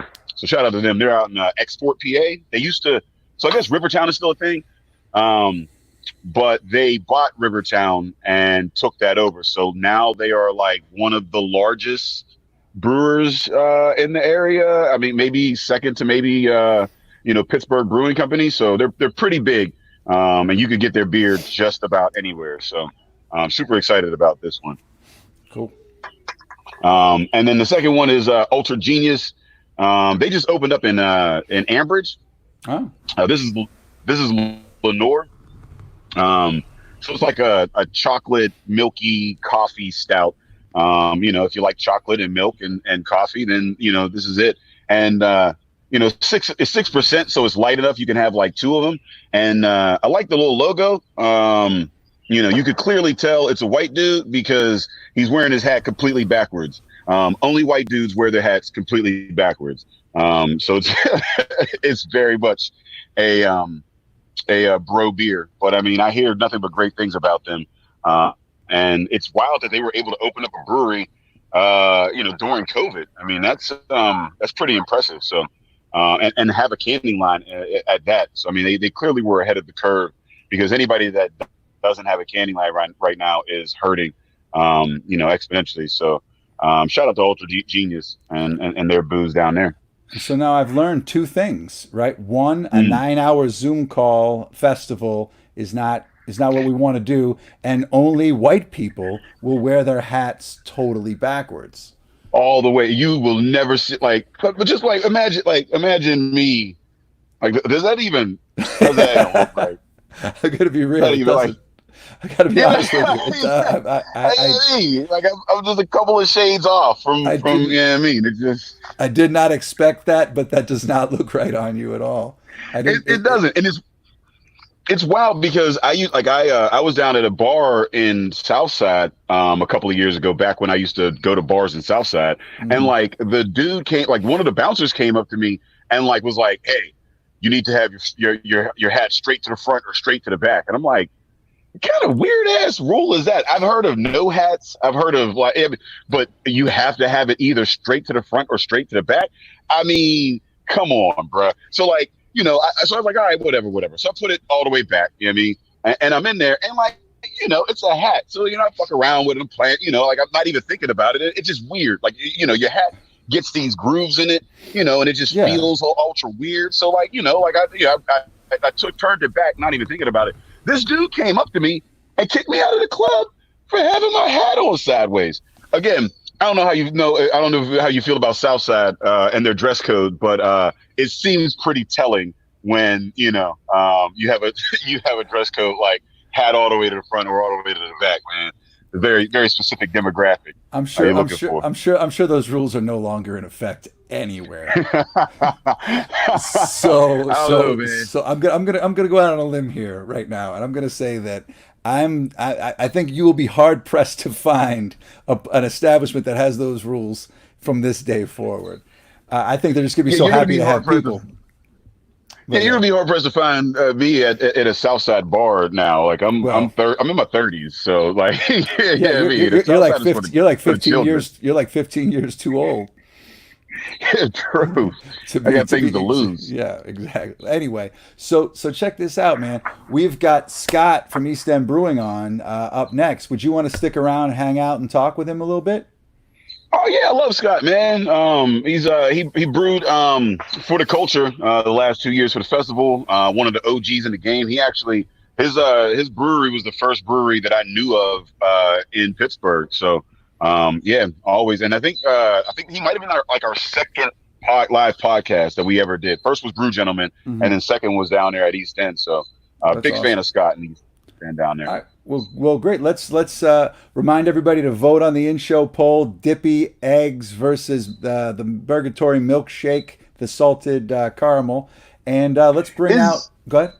shout out to them. They're out in Export, PA. They used to. So I guess Rivertown is still a thing. But they bought Rivertown and took that over. So now they are like one of the largest brewers in the area. I mean, maybe second to maybe Pittsburgh Brewing Company. So they're pretty big, and you could get their beer just about anywhere. So I'm super excited about this one. Cool. And then the second one is Ultra Genius. They just opened up in Ambridge. Oh. This is Lenore. So it's like a chocolate milky coffee stout. If you like chocolate and milk and coffee, then this is it. And it's 6%, so it's light enough you can have like 2 of them. And I like the little logo. You could clearly tell it's a white dude because he's wearing his hat completely backwards. Only white dudes wear their hats completely backwards. So it's very much a bro beer, but I mean, I hear nothing but great things about them. And it's wild that they were able to open up a brewery, during COVID. I mean, that's pretty impressive. So, and have a canning line at that. So, I mean, they clearly were ahead of the curve, because anybody that doesn't have a canning line right now is hurting, exponentially. So, shout out to Ultra Genius and their booze down there. So now I've learned 2 things, right? One, a 9-hour Zoom call festival is not is not what we want to do, and only white people will wear their hats totally backwards. All the way. You will never see but just imagine me. Like, does that even look like? I'm gonna be real. I gotta be honest with you. I'm just a couple of shades off from you know what I mean? It just. I did not expect that, but that does not look right on you at all. It doesn't, and it's wild because I was down at a bar in Southside a couple of years ago, back when I used to go to bars in Southside, and like the dude came, like one of the bouncers came up to me and like was like, "Hey, you need to have your hat straight to the front or straight to the back," and I'm like, what kind of weird ass rule is that? I've heard of no hats. I've heard of but you have to have it either straight to the front or straight to the back. I mean, come on, bruh. So like, so I was like, all right, whatever. So I put it all the way back. You know what I mean? And I'm in there, and like, it's a hat. So I fuck around with it and play it. Like I'm not even thinking about it. It's just weird. Like your hat gets these grooves in it. And it just feels ultra weird. So like, I turned it back, not even thinking about it. This dude came up to me and kicked me out of the club for having my hat on sideways. Again, I don't know how you feel about Southside and their dress code, but it seems pretty telling when you have a dress code like hat all the way to the front or all the way to the back, man. A very, very specific demographic. I'm sure those rules are no longer in effect anywhere. So I'm gonna go out on a limb here right now, and I'm gonna say that I think you will be hard pressed to find an establishment that has those rules from this day forward. I think they're just gonna be so happy to have people. Yeah, you're gonna be hard pressed to find me at a Southside bar now. Like I'm in my 30s, so like you're like 15 years. You're like 15 years too old. Yeah, true. I got things to lose. Yeah, exactly. Anyway, so check this out, man. We've got Scott from East End Brewing on up next. Would you want to stick around and hang out and talk with him a little bit? Oh yeah, I love Scott, man. He's he brewed for the culture the last 2 years for the festival. One of the OGs in the game. He actually his brewery was the first brewery that I knew of in Pittsburgh. So yeah, always. And I think he might have been our second live podcast that we ever did. First was Brew Gentlemen, and then second was down there at East End. So big awesome. Fan of Scott and East End down there. All right. Well, great. Let's remind everybody to vote on the in-show poll: Dippy Eggs versus the Burgatory Milkshake, the salted caramel. And let's bring out. Go ahead.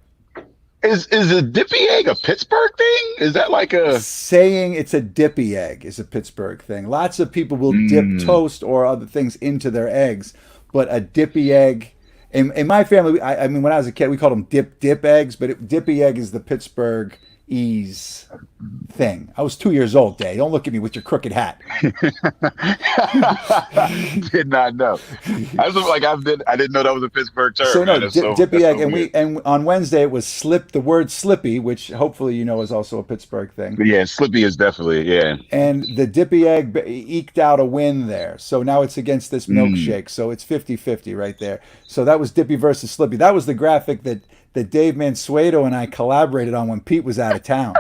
Is a Dippy Egg a Pittsburgh thing? Is that like a saying it's a Dippy Egg is a Pittsburgh thing? Lots of people will dip toast or other things into their eggs, but a Dippy Egg. In my family, I mean, when I was a kid, we called them dip eggs, but Dippy Egg is the Pittsburgh ease thing. I was 2 years old, Dave. Don't look at me with your crooked hat. Did not know. I didn't know that was a Pittsburgh term. So no, Dippy Egg, and on Wednesday it was the word Slippy, which hopefully is also a Pittsburgh thing. Yeah, Slippy is definitely And the Dippy Egg eked out a win there. So now it's against this milkshake. So it's 50-50 right there. So that was Dippy versus Slippy. That was the graphic that Dave Mansueto and I collaborated on when Pete was out of town.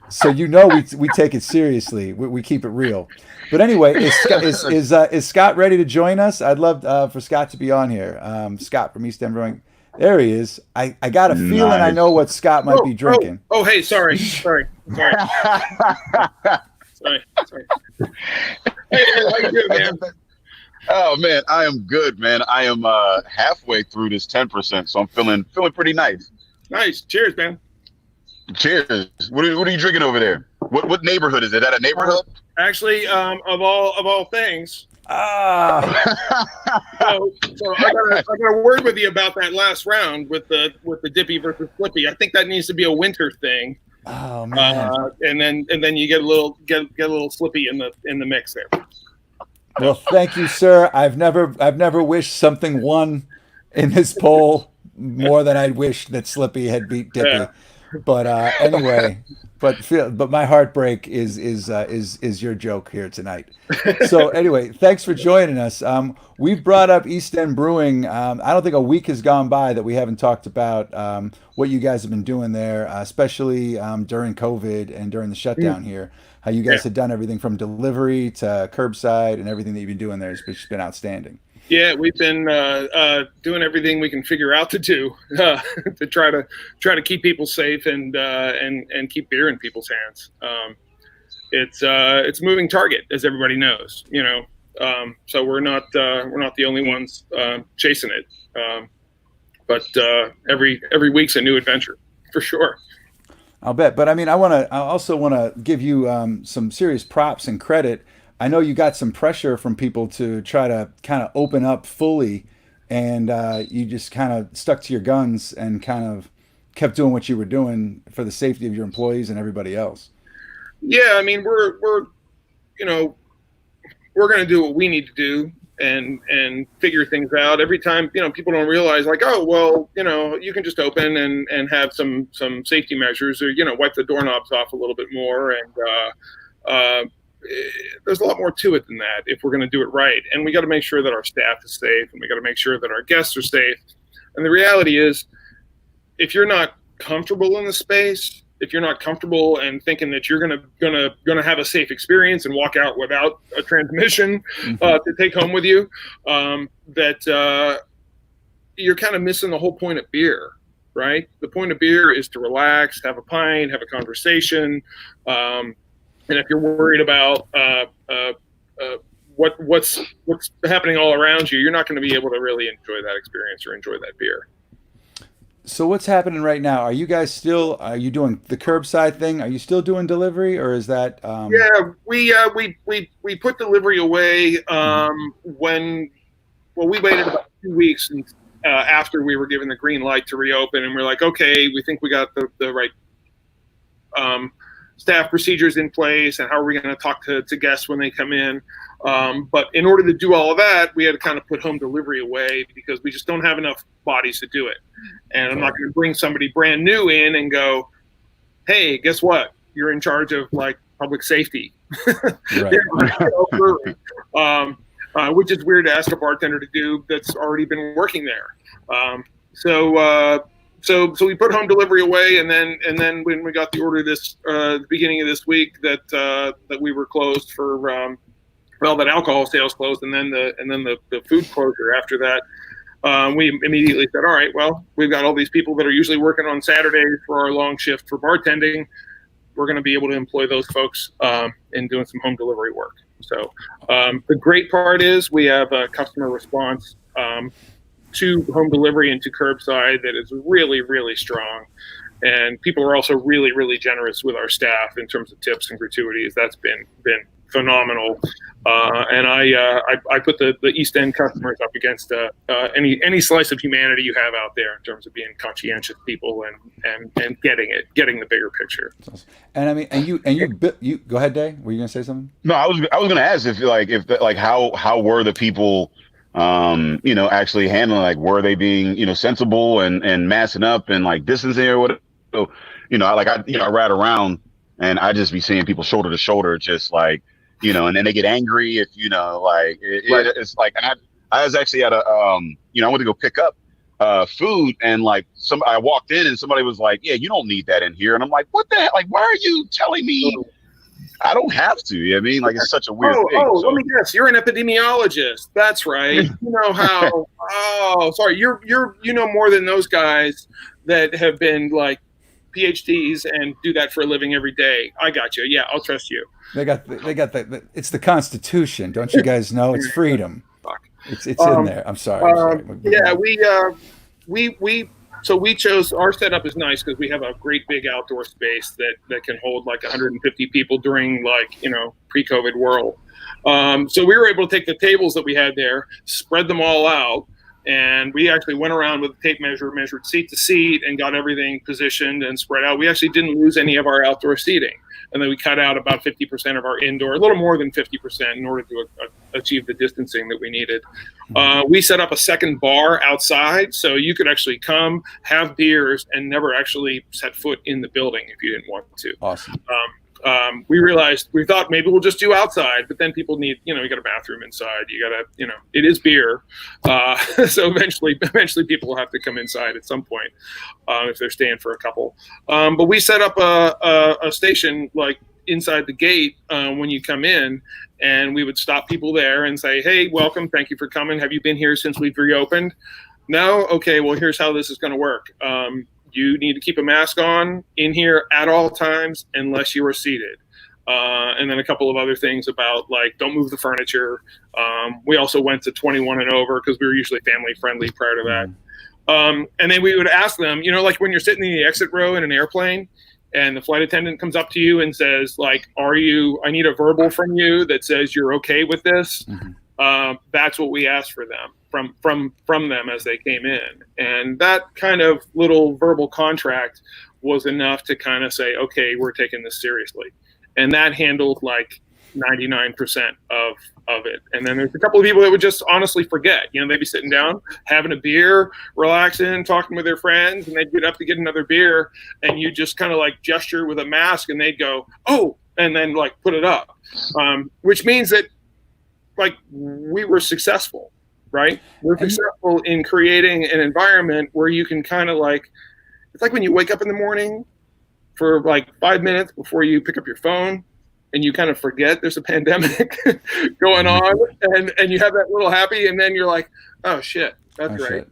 So we take it seriously. We keep it real. But anyway, is Scott ready to join us? I'd love for Scott to be on here. Scott from East End Brewing. There he is. I got a feeling I know what Scott might be drinking. Hey, sorry. Sorry. Hey, how you doing, man? Oh man, I am good, man. I am halfway through this 10%, so I'm feeling pretty nice. Nice. Cheers, man. Cheers. What are you drinking over there? What neighborhood is it? Is that a neighborhood? Actually, of all things. So I got a word with you about that last round with the Dippy versus Flippy. I think that needs to be a winter thing. Oh man. And then you get a little Flippy in the mix there. Well, thank you, sir. I've never wished something won in this poll more than I wish that Slippy had beat Dippy. Yeah. But anyway, but my heartbreak is your joke here tonight. So anyway, thanks for joining us. We've brought up East End Brewing. I don't think a week has gone by that we haven't talked about what you guys have been doing there, especially during COVID and during the shutdown here. How you guys had done everything from delivery to curbside and everything that you've been doing there has been outstanding. Yeah, we've been doing everything we can figure out to do to try to keep people safe and keep beer in people's hands. It's a moving target, as everybody knows, so we're not the only ones chasing it. But every week's a new adventure, for sure. I'll bet. But I mean, I also want to give you some serious props and credit. I know you got some pressure from people to try to kind of open up fully, and you just kind of stuck to your guns and kind of kept doing what you were doing for the safety of your employees and everybody else. Yeah, I mean, we're going to do what we need to do and figure things out. Every time, people don't realize, like, oh, well, you can just open and have some safety measures, or wipe the doorknobs off a little bit more, and there's a lot more to it than that if we're going to do it right. And we got to make sure that our staff is safe, and we got to make sure that our guests are safe. And the reality is, if you're not comfortable in the space, if you're not comfortable and thinking that you're gonna have a safe experience and walk out without a transmission to take home with you, that you're kind of missing the whole point of beer, right? The point of beer is to relax, have a pint, have a conversation. And if you're worried about what's happening all around you, you're not going to be able to really enjoy that experience or enjoy that beer. So what's happening right now? Are you doing the curbside thing? Are you still doing delivery, or is that? Yeah, we put delivery away we waited about 2 weeks after we were given the green light to reopen, and we're like, okay, we think we got the right staff procedures in place, and how are we going to talk to guests when they come in. But in order to do all of that, we had to kind of put home delivery away because we just don't have enough bodies to do it. And I'm not going to bring somebody brand new in and go, hey, guess what? You're in charge of like public safety. Right. Which is weird to ask a bartender to do that's already been working there. So we put home delivery away, and then when we got the order the beginning of this week that we were closed for that alcohol sales closed, and then the food closure after that, we immediately said, all right, well, we've got all these people that are usually working on Saturdays for our long shift for bartending. We're going to be able to employ those folks in doing some home delivery work. So the great part is we have a customer response to home delivery and to curbside that is really, really strong. And people are also really, really generous with our staff in terms of tips and gratuities. That's been phenomenal. And I put the East End customers up against any slice of humanity you have out there in terms of being conscientious people and getting the bigger picture. And I mean, and you go ahead, Dave. Were you gonna say something? No, I was gonna ask if how were the people actually handling, like, were they being, sensible and massing up and like distancing or whatever? So, I ride around and I just be seeing people shoulder to shoulder, just like, and then they get angry if, it's like, and I was actually at I went to go pick up food, and like I walked in and somebody was like, yeah, you don't need that in here. And I'm like, what the hell? Like, why are you telling me I don't have to? You know what I mean? Like, it's such a weird thing. So. Let me guess. You're an epidemiologist. That's right. You know how? Oh, sorry. You're more than those guys that have been like PhDs and do that for a living every day. I got you. Yeah, I'll trust you. They got it's the Constitution. Don't you guys know? It's freedom. It's in there. I'm sorry. Yeah, we chose, our setup is nice because we have a great big outdoor space that can hold like 150 people during pre-COVID world. So we were able to take the tables that we had there, spread them all out, and we actually went around with a tape measure, measured seat to seat, and got everything positioned and spread out. We actually didn't lose any of our outdoor seating. and then we cut out about 50% of our indoor, a little more than 50% in order to achieve the distancing that we needed. We set up a second bar outside, so you could actually come, have beers, and never actually set foot in the building if you didn't want to. Awesome. We thought maybe we'll just do outside, but then people need, you got a bathroom inside. You got to, it is beer. So eventually people will have to come inside at some point if they're staying for a couple. But we set up a station like inside the gate when you come in, and we would stop people there and say, hey, welcome. Thank you for coming. Have you been here since we've reopened? No? Okay, well, here's how this is going to work. You need to keep a mask on in here at all times unless you are seated. And then a couple of other things about like, don't move the furniture. We also went to 21 and over because we were usually family friendly prior to that. And then we would ask them, like when you're sitting in the exit row in an airplane and the flight attendant comes up to you and says like, I need a verbal from you that says you're okay with this. That's what we asked for them. From them as they came in, and that kind of little verbal contract was enough to kind of say, okay, we're taking this seriously, and that handled like 99% of it. And then there's a couple of people that would just honestly forget. They'd be sitting down, having a beer, relaxing, talking with their friends, and they'd get up to get another beer, and you just kind of like gesture with a mask, and they'd go, oh, and then like put it up, which means that like we were successful. Right? We're successful in creating an environment where you can kind of like, it's like when you wake up in the morning for like 5 minutes before you pick up your phone and you kind of forget there's a pandemic going on, and you have that little happy, and then you're like, oh shit, that's right.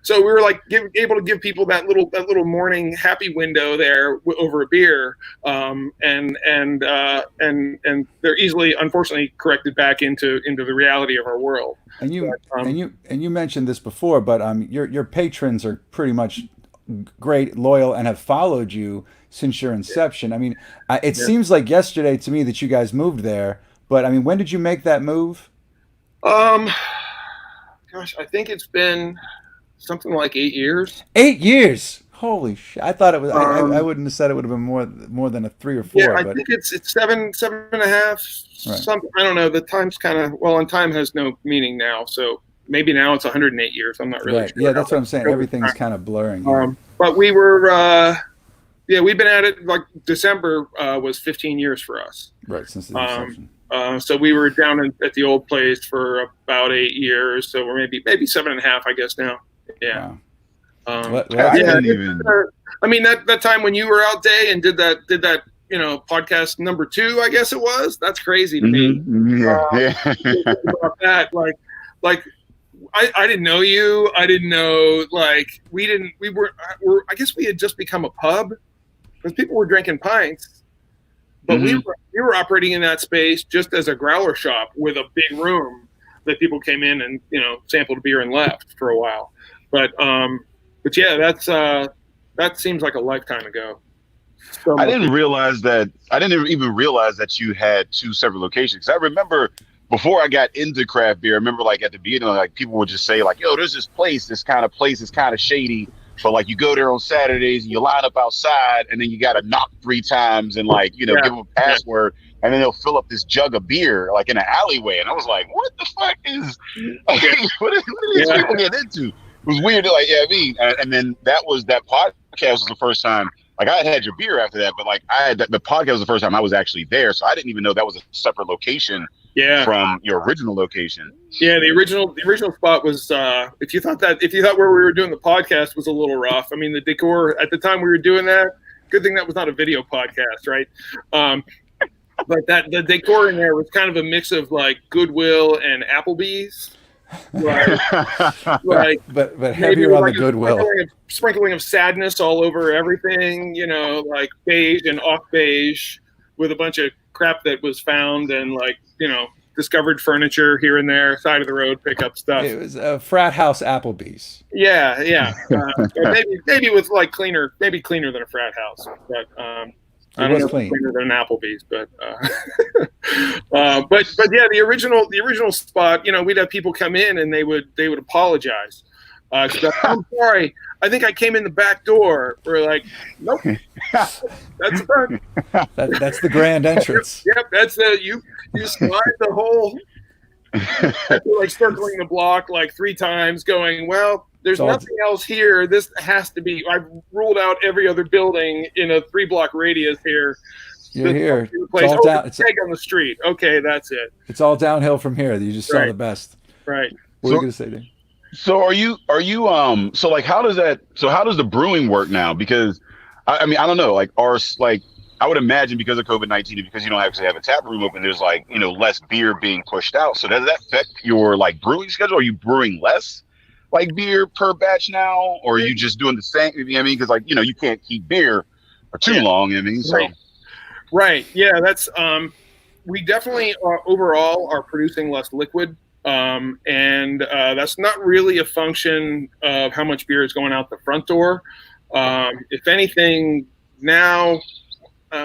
So we were like able to give people that little morning happy window there over a beer, and they're easily, unfortunately, corrected back into the reality of our world. And you mentioned this before, but your patrons are pretty much great, loyal, and have followed you since your inception. I mean, it seems like yesterday to me that you guys moved there, but I mean, when did you make that move? Gosh, I think it's been something like 8 years. 8 years. Holy shit! I thought it was. I wouldn't have said it would have been more than a 3 or 4. Yeah, I think it's 7 and a half. Right. Something, I don't know. The time's kind of, and time has no meaning now. So maybe now it's 108 years. I'm not really sure. Yeah, that's what I'm saying. Everything's kind of blurring. But we were, we've been at it like December was 15 years for us. Right, since the inception. So we were down at the old place for about 8 years. So we're maybe 7 and a half, I guess now. Yeah. Wow. I mean that time when you were out day and did that podcast number 2, I guess it was. That's crazy to me. About that, like I didn't know you. I didn't know I guess we had just become a pub because people were drinking pints, but we were operating in that space just as a growler shop with a big room that people came in and sampled beer and left for a while. But yeah, that seems like a lifetime ago. So I didn't even realize that you had 2 separate locations. I remember before I got into craft beer, I remember like at the beginning, like people would just say like, yo, there's this kind of shady. But like you go there on Saturdays and you line up outside and then you got to knock 3 times and like, give them a password and then they'll fill up this jug of beer like in an alleyway. And I was like, what the fuck is, what are these people getting into? It was weird. Like, and then that podcast was the first time, like I had your beer after that, but like the podcast was the first time I was actually there. So I didn't even know that was a separate location from your original location. Yeah. The original spot was, if you thought where we were doing the podcast was a little rough. I mean, the decor at the time we were doing that, good thing that was not a video podcast, right? But the decor in there was kind of a mix of like Goodwill and Applebee's. But heavier on the Goodwill. Sprinkling of sadness all over everything, like beige and off beige with a bunch of crap that was found and like, discovered furniture here and there, side of the road, pick up stuff. It was a frat house Applebee's. Yeah. Maybe with like cleaner than a frat house, but I don't know cleaner than an Applebee's, but yeah, the original spot, we'd have people come in and they would apologize. She's like, I'm sorry. I think I came in the back door. We're like, nope. That's the front. That's the grand entrance. Yep, that's you slide the whole like circling the block like 3 times, going, well, there's nothing else here. This has to be. I've ruled out every other building in a 3-block radius here. You're here. It's all down. It's on the street. Okay, that's it. It's all downhill from here. You just saw the best. Right. What are you gonna say, Dave? So are you so like how does the brewing work now? Because I mean I don't know, like I would imagine because of COVID-19 and because you don't actually have a tap room open, there's like, you know, less beer being pushed out. So does that affect your like brewing schedule? Are you brewing less like beer per batch now, or are you just doing the same? You know what I mean, because like, you know, you can't keep beer for too long. You know what I mean, so right. Yeah, that's we definitely overall are producing less liquid. And that's not really a function of how much beer is going out the front door. If anything, now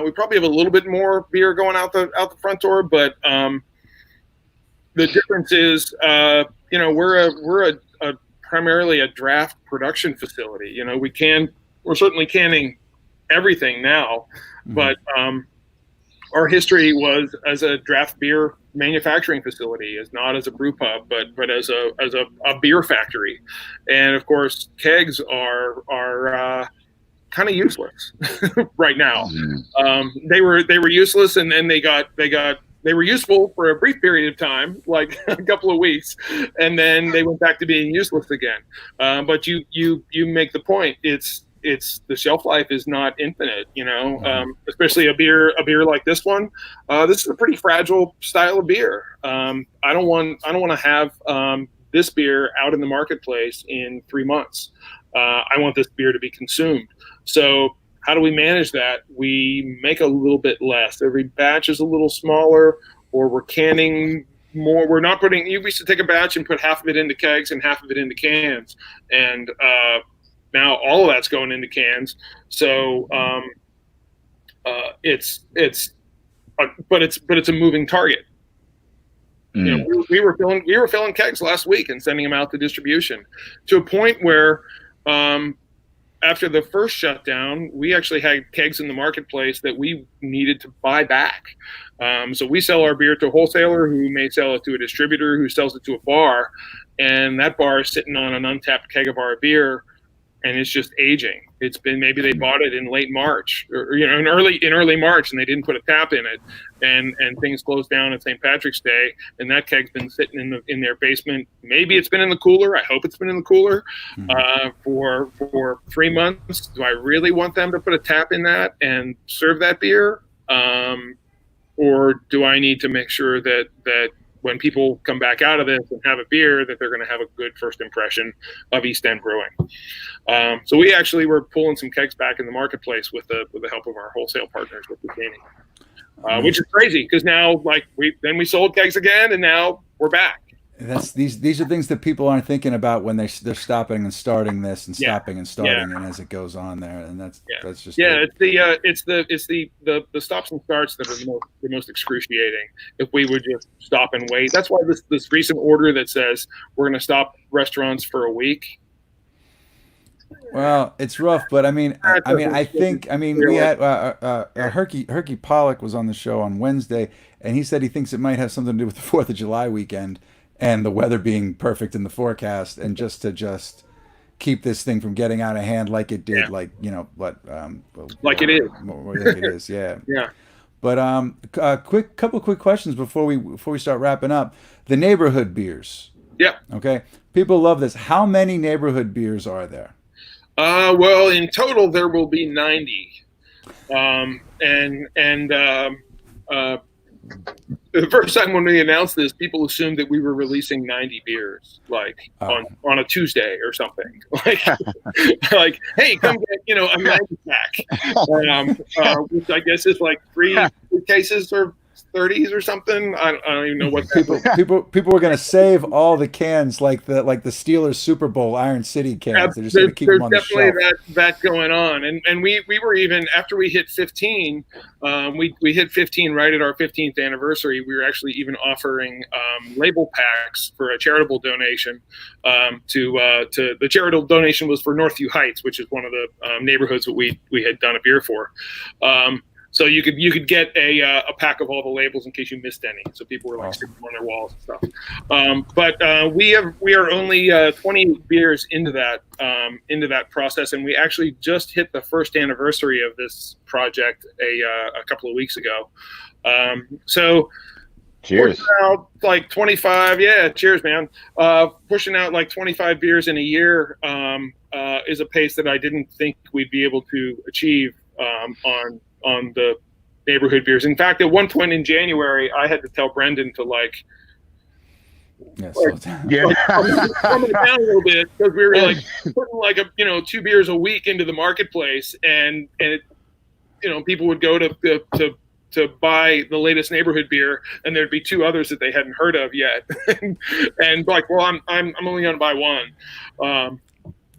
we probably have a little bit more beer going out the front door, but the difference is, you know, we're a primarily a draft production facility. You know, we're certainly canning everything now, but our history was as a draft beer manufacturing facility, is not as a brew pub, but as a beer factory. And of course, kegs are kind of useless right now. They were useless, and then they were useful for a brief period of time, like a couple of weeks, and then they went back to being useless again. But you make the point. It's the shelf life is not infinite, you know, especially a beer like this one. This is a pretty fragile style of beer. I don't want to have this beer out in the marketplace in 3 months. I want this beer to be consumed. So how do we manage that? We make a little bit less. Every batch is a little smaller, or we're canning more. We're not putting. You used to take a batch and put half of it into kegs and half of it into cans, and now all of that's going into cans. So it's a moving target. You know, we were filling kegs last week and sending them out to distribution, to a point where after the first shutdown, we actually had kegs in the marketplace that we needed to buy back. So we sell our beer to a wholesaler who may sell it to a distributor who sells it to a bar, and that bar is sitting on an untapped keg of our beer, and it's just aging. It's been, maybe they bought it in late March, or you know, in early March, and they didn't put a tap in it, and things closed down at St. Patrick's Day, and that keg's been sitting in their basement. Maybe it's been in the cooler. I hope it's been in the cooler for 3 months. Do I really want them to put a tap in that and serve that beer, or do I need to make sure that when people come back out of this and have a beer, that they're going to have a good first impression of East End Brewing? So we actually were pulling some kegs back in the marketplace with the help of our wholesale partners with the canning, which is crazy, because now we sold kegs again, and now we're back. These are things that people aren't thinking about when they're stopping and starting this and stopping and starting, and as it goes on there, and that's just it's the stops and starts that are the most excruciating. If we would just stop and wait, that's why this recent order that says we're going to stop restaurants for a week. Well, it's rough, but I mean, we had Herky Pollock was on the show on Wednesday, and he said he thinks it might have something to do with the 4th of July weekend and the weather being perfect in the forecast, and just to keep this thing from getting out of hand like it did, like it is, yeah. Yeah. But couple quick questions before we start wrapping up. The neighborhood beers. Yeah. Okay. People love this. How many neighborhood beers are there? Well, in total there will be 90. The first time when we announced this, people assumed that we were releasing 90 beers, on a Tuesday or something. Like, hey, come get, a 90 pack, which I guess is like three cases or 30s or something. I don't even know what that people were going to save all the cans like the Steelers Super Bowl Iron City cans. They're just going to keep them on the shelf. There's definitely that going on, and we were even after we hit 15, we hit 15 right at our 15th anniversary. We were actually even offering label packs for a charitable donation. To the charitable donation was for Northview Heights, which is one of the neighborhoods that we had done a beer for. So you could get a pack of all the labels in case you missed any. So people were like sticking them on their walls and stuff. But we are only 20 beers into that process, and we actually just hit the first anniversary of this project a couple of weeks ago. So cheers. Pushing out like 25, cheers, man. Pushing out like 25 beers in a year is a pace that I didn't think we'd be able to achieve on the neighborhood beers. In fact, at one point in January, I had to tell Brendan to calm it down a little bit, because we were like putting 2 beers a week into the marketplace, and people would go to buy the latest neighborhood beer, and there'd be 2 others that they hadn't heard of yet, and like, well, I'm only going to buy one.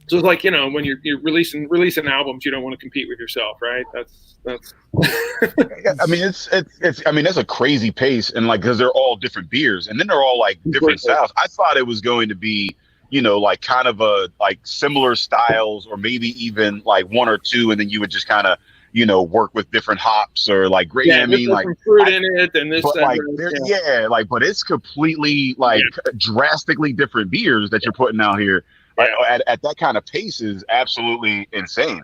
So it's like, when you're releasing albums, you don't want to compete with yourself, right? That's. I mean, that's a crazy pace, and because they're all different beers, and then they're all like different styles. I thought it was going to be, kind of a similar styles, or maybe even like 1 or 2, and then you would just kind of, work with different hops or fruit in it, and this. But but it's completely drastically different beers that you're putting out here. At that kind of pace is absolutely insane.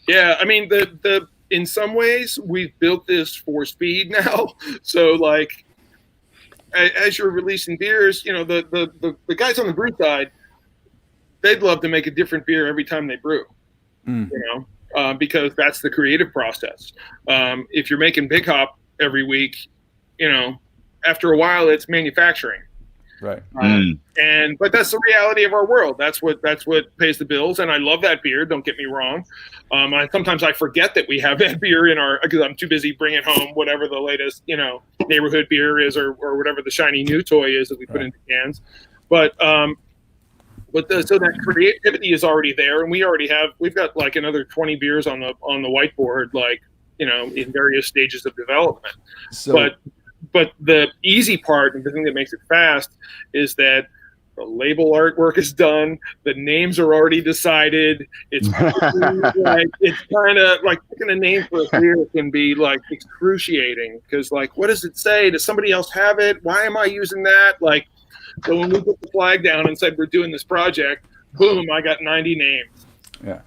Yeah, I mean the in some ways we've built this for speed now. So as you're releasing beers, the guys on the brew side, they'd love to make a different beer every time they brew. Because that's the creative process. If you're making big hop every week, after a while it's manufacturing. Right. But that's the reality of our world. That's what pays the bills. And I love that beer. Don't get me wrong. Sometimes I forget that we have that beer because I'm too busy bringing home whatever the latest, neighborhood beer is, or whatever the shiny new toy is that we put into cans. So that creativity is already there, and we've got another 20 beers on the whiteboard, in various stages of development. But the easy part, and the thing that makes it fast, is that the label artwork is done. The names are already decided. It's it's kind of like picking a name for a beer can be excruciating, because what does it say? Does somebody else have it? Why am I using that? So when we put the flag down and said we're doing this project, boom, I got 90 names. Yeah.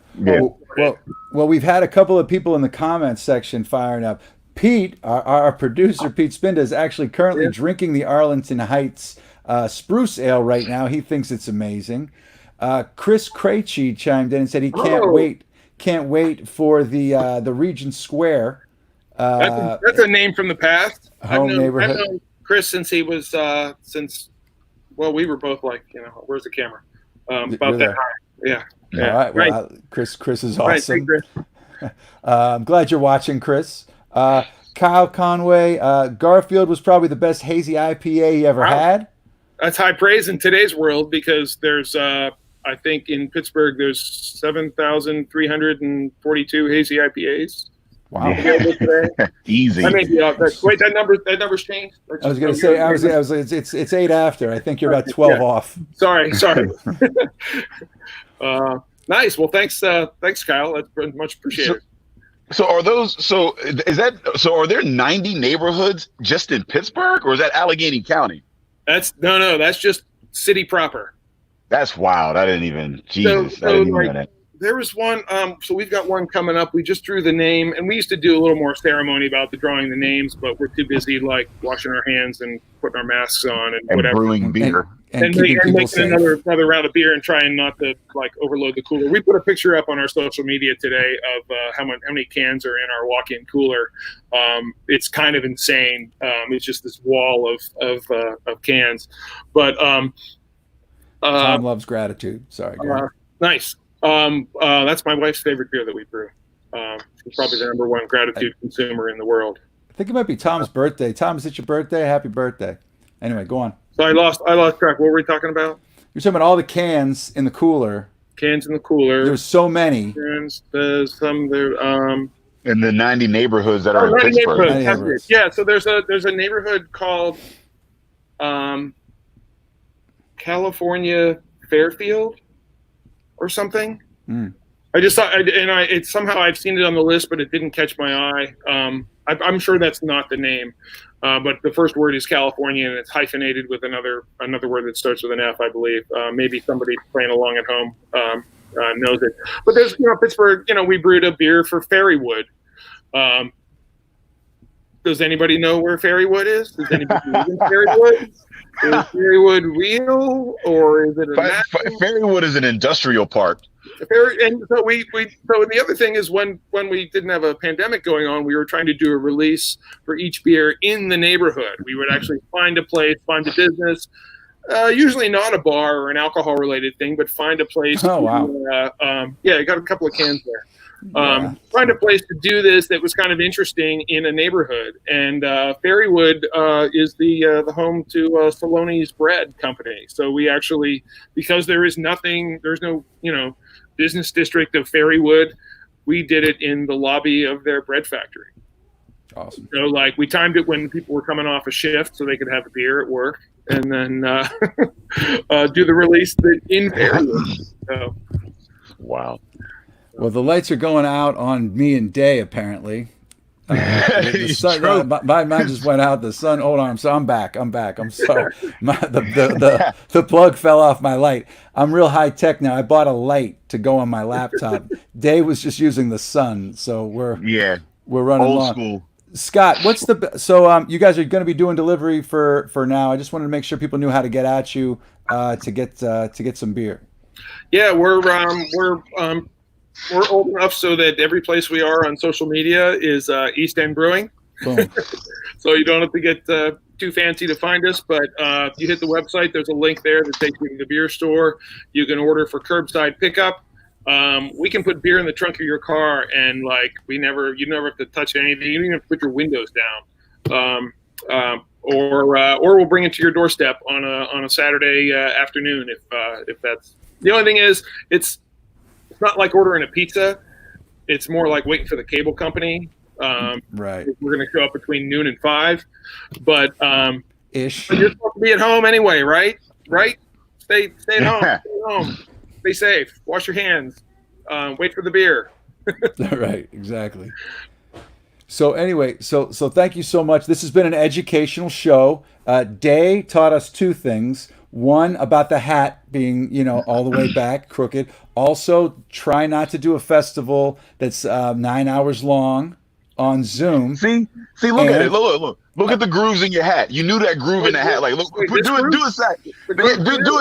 Well, we've had a couple of people in the comments section firing up. Pete, our producer, Pete Spinda, is actually currently drinking the Arlington Heights Spruce Ale right now. He thinks it's amazing. Chris Krejci chimed in and said he can't wait for the Regent Square. That's a name from the past. Home neighborhood. I've known Chris since he was we were both where's the camera? About that high. Yeah. All right. Well, Chris is awesome. Right, Chris. I'm glad you're watching, Chris. Kyle Conway, Garfield was probably the best hazy IPA he ever had. That's high praise in today's world, because there's, I think in Pittsburgh, there's 7,342 hazy IPAs. Wow. Easy. I may be off. Wait, that number's changed? I was going to say, it's 8 after. I think you're about 12 off. Sorry. Nice. Well, thanks, Kyle. That's much appreciated. So are there 90 neighborhoods just in Pittsburgh, or is that Allegheny County? That's just city proper. That's wild. I didn't even know that. There was one, so we've got one coming up. We just drew the name, and we used to do a little more ceremony about the drawing the names, but we're too busy washing our hands and putting our masks on and whatever. Brewing beer. And making another round of beer and trying not to overload the cooler. We put a picture up on our social media today of how many cans are in our walk-in cooler. It's kind of insane. It's just this wall of cans. But Tom loves gratitude. Sorry. Nice. That's my wife's favorite beer that we brew. She's probably the #1 gratitude consumer in the world. think it might be Tom's birthday. Tom, is it your birthday? Happy birthday. Anyway, go on. So I lost track. What were we talking about? You're talking about all the cans in the cooler. Cans in the cooler. There's so many. There's some there. In the 90 neighborhoods that are in 90 Pittsburgh. neighborhoods. 90 neighborhoods. Yeah, so there's a neighborhood called California Fairfield or something. Mm. I just thought, it's somehow I've seen it on the list, but it didn't catch my eye. I'm sure that's not the name, but the first word is California, and it's hyphenated with another word that starts with an F, I believe. Maybe somebody playing along at home knows it. But there's, Pittsburgh. We brewed a beer for Fairywood. Does anybody know where Fairywood is? Does anybody live in Fairywood? Is Fairywood real, or is it a Fairywood is an industrial park. And so so the other thing is when we didn't have a pandemic going on, we were trying to do a release for each beer in the neighborhood. We would actually find a place, find a business, usually not a bar or an alcohol related thing, but find a place. Oh, wow. I got a couple of cans there. Find a place to do this that was kind of interesting in a neighborhood, and Fairywood is the home to Saloni's Bread Company. So we actually, because there's no business district of Fairywood, we did it in the lobby of their bread factory. Awesome. So we timed it when people were coming off a shift so they could have a beer at work, and then do the release in Fairywood. So. Wow. Well, the lights are going out on me and Day, apparently. The sun, mine just went out. The sun. Hold on. So I'm back. I'm sorry. The plug fell off my light. I'm real high tech now. I bought a light to go on my laptop. Day was just using the sun, so we're running old long. School. Scott, you guys are going to be doing delivery for now. I just wanted to make sure people knew how to get at you to get some beer. Yeah, we're old enough so that every place we are on social media is East End Brewing. Boom. So you don't have to get too fancy to find us, but if you hit the website, there's a link there that takes you to the beer store. You can order for curbside pickup. We can put beer in the trunk of your car, and you never have to touch anything. You don't even have to put your windows down. Or we'll bring it to your doorstep on a Saturday afternoon if that's. The only thing is it's not like ordering a pizza. It's more like waiting for the cable company. Right. We're going to show up between noon and 5, but Ish. you're supposed to be at home anyway, right? Right? Stay at home. Stay at home. Stay safe. Wash your hands. Wait for the beer. Right. Exactly. So anyway, so thank you so much. This has been an educational show. Day taught us two things. One, about the hat being, all the way back, crooked. Also, try not to do a festival that's 9 hours long on Zoom. See, look at it. Look at the grooves in your hat. You knew that groove in the hat. Do it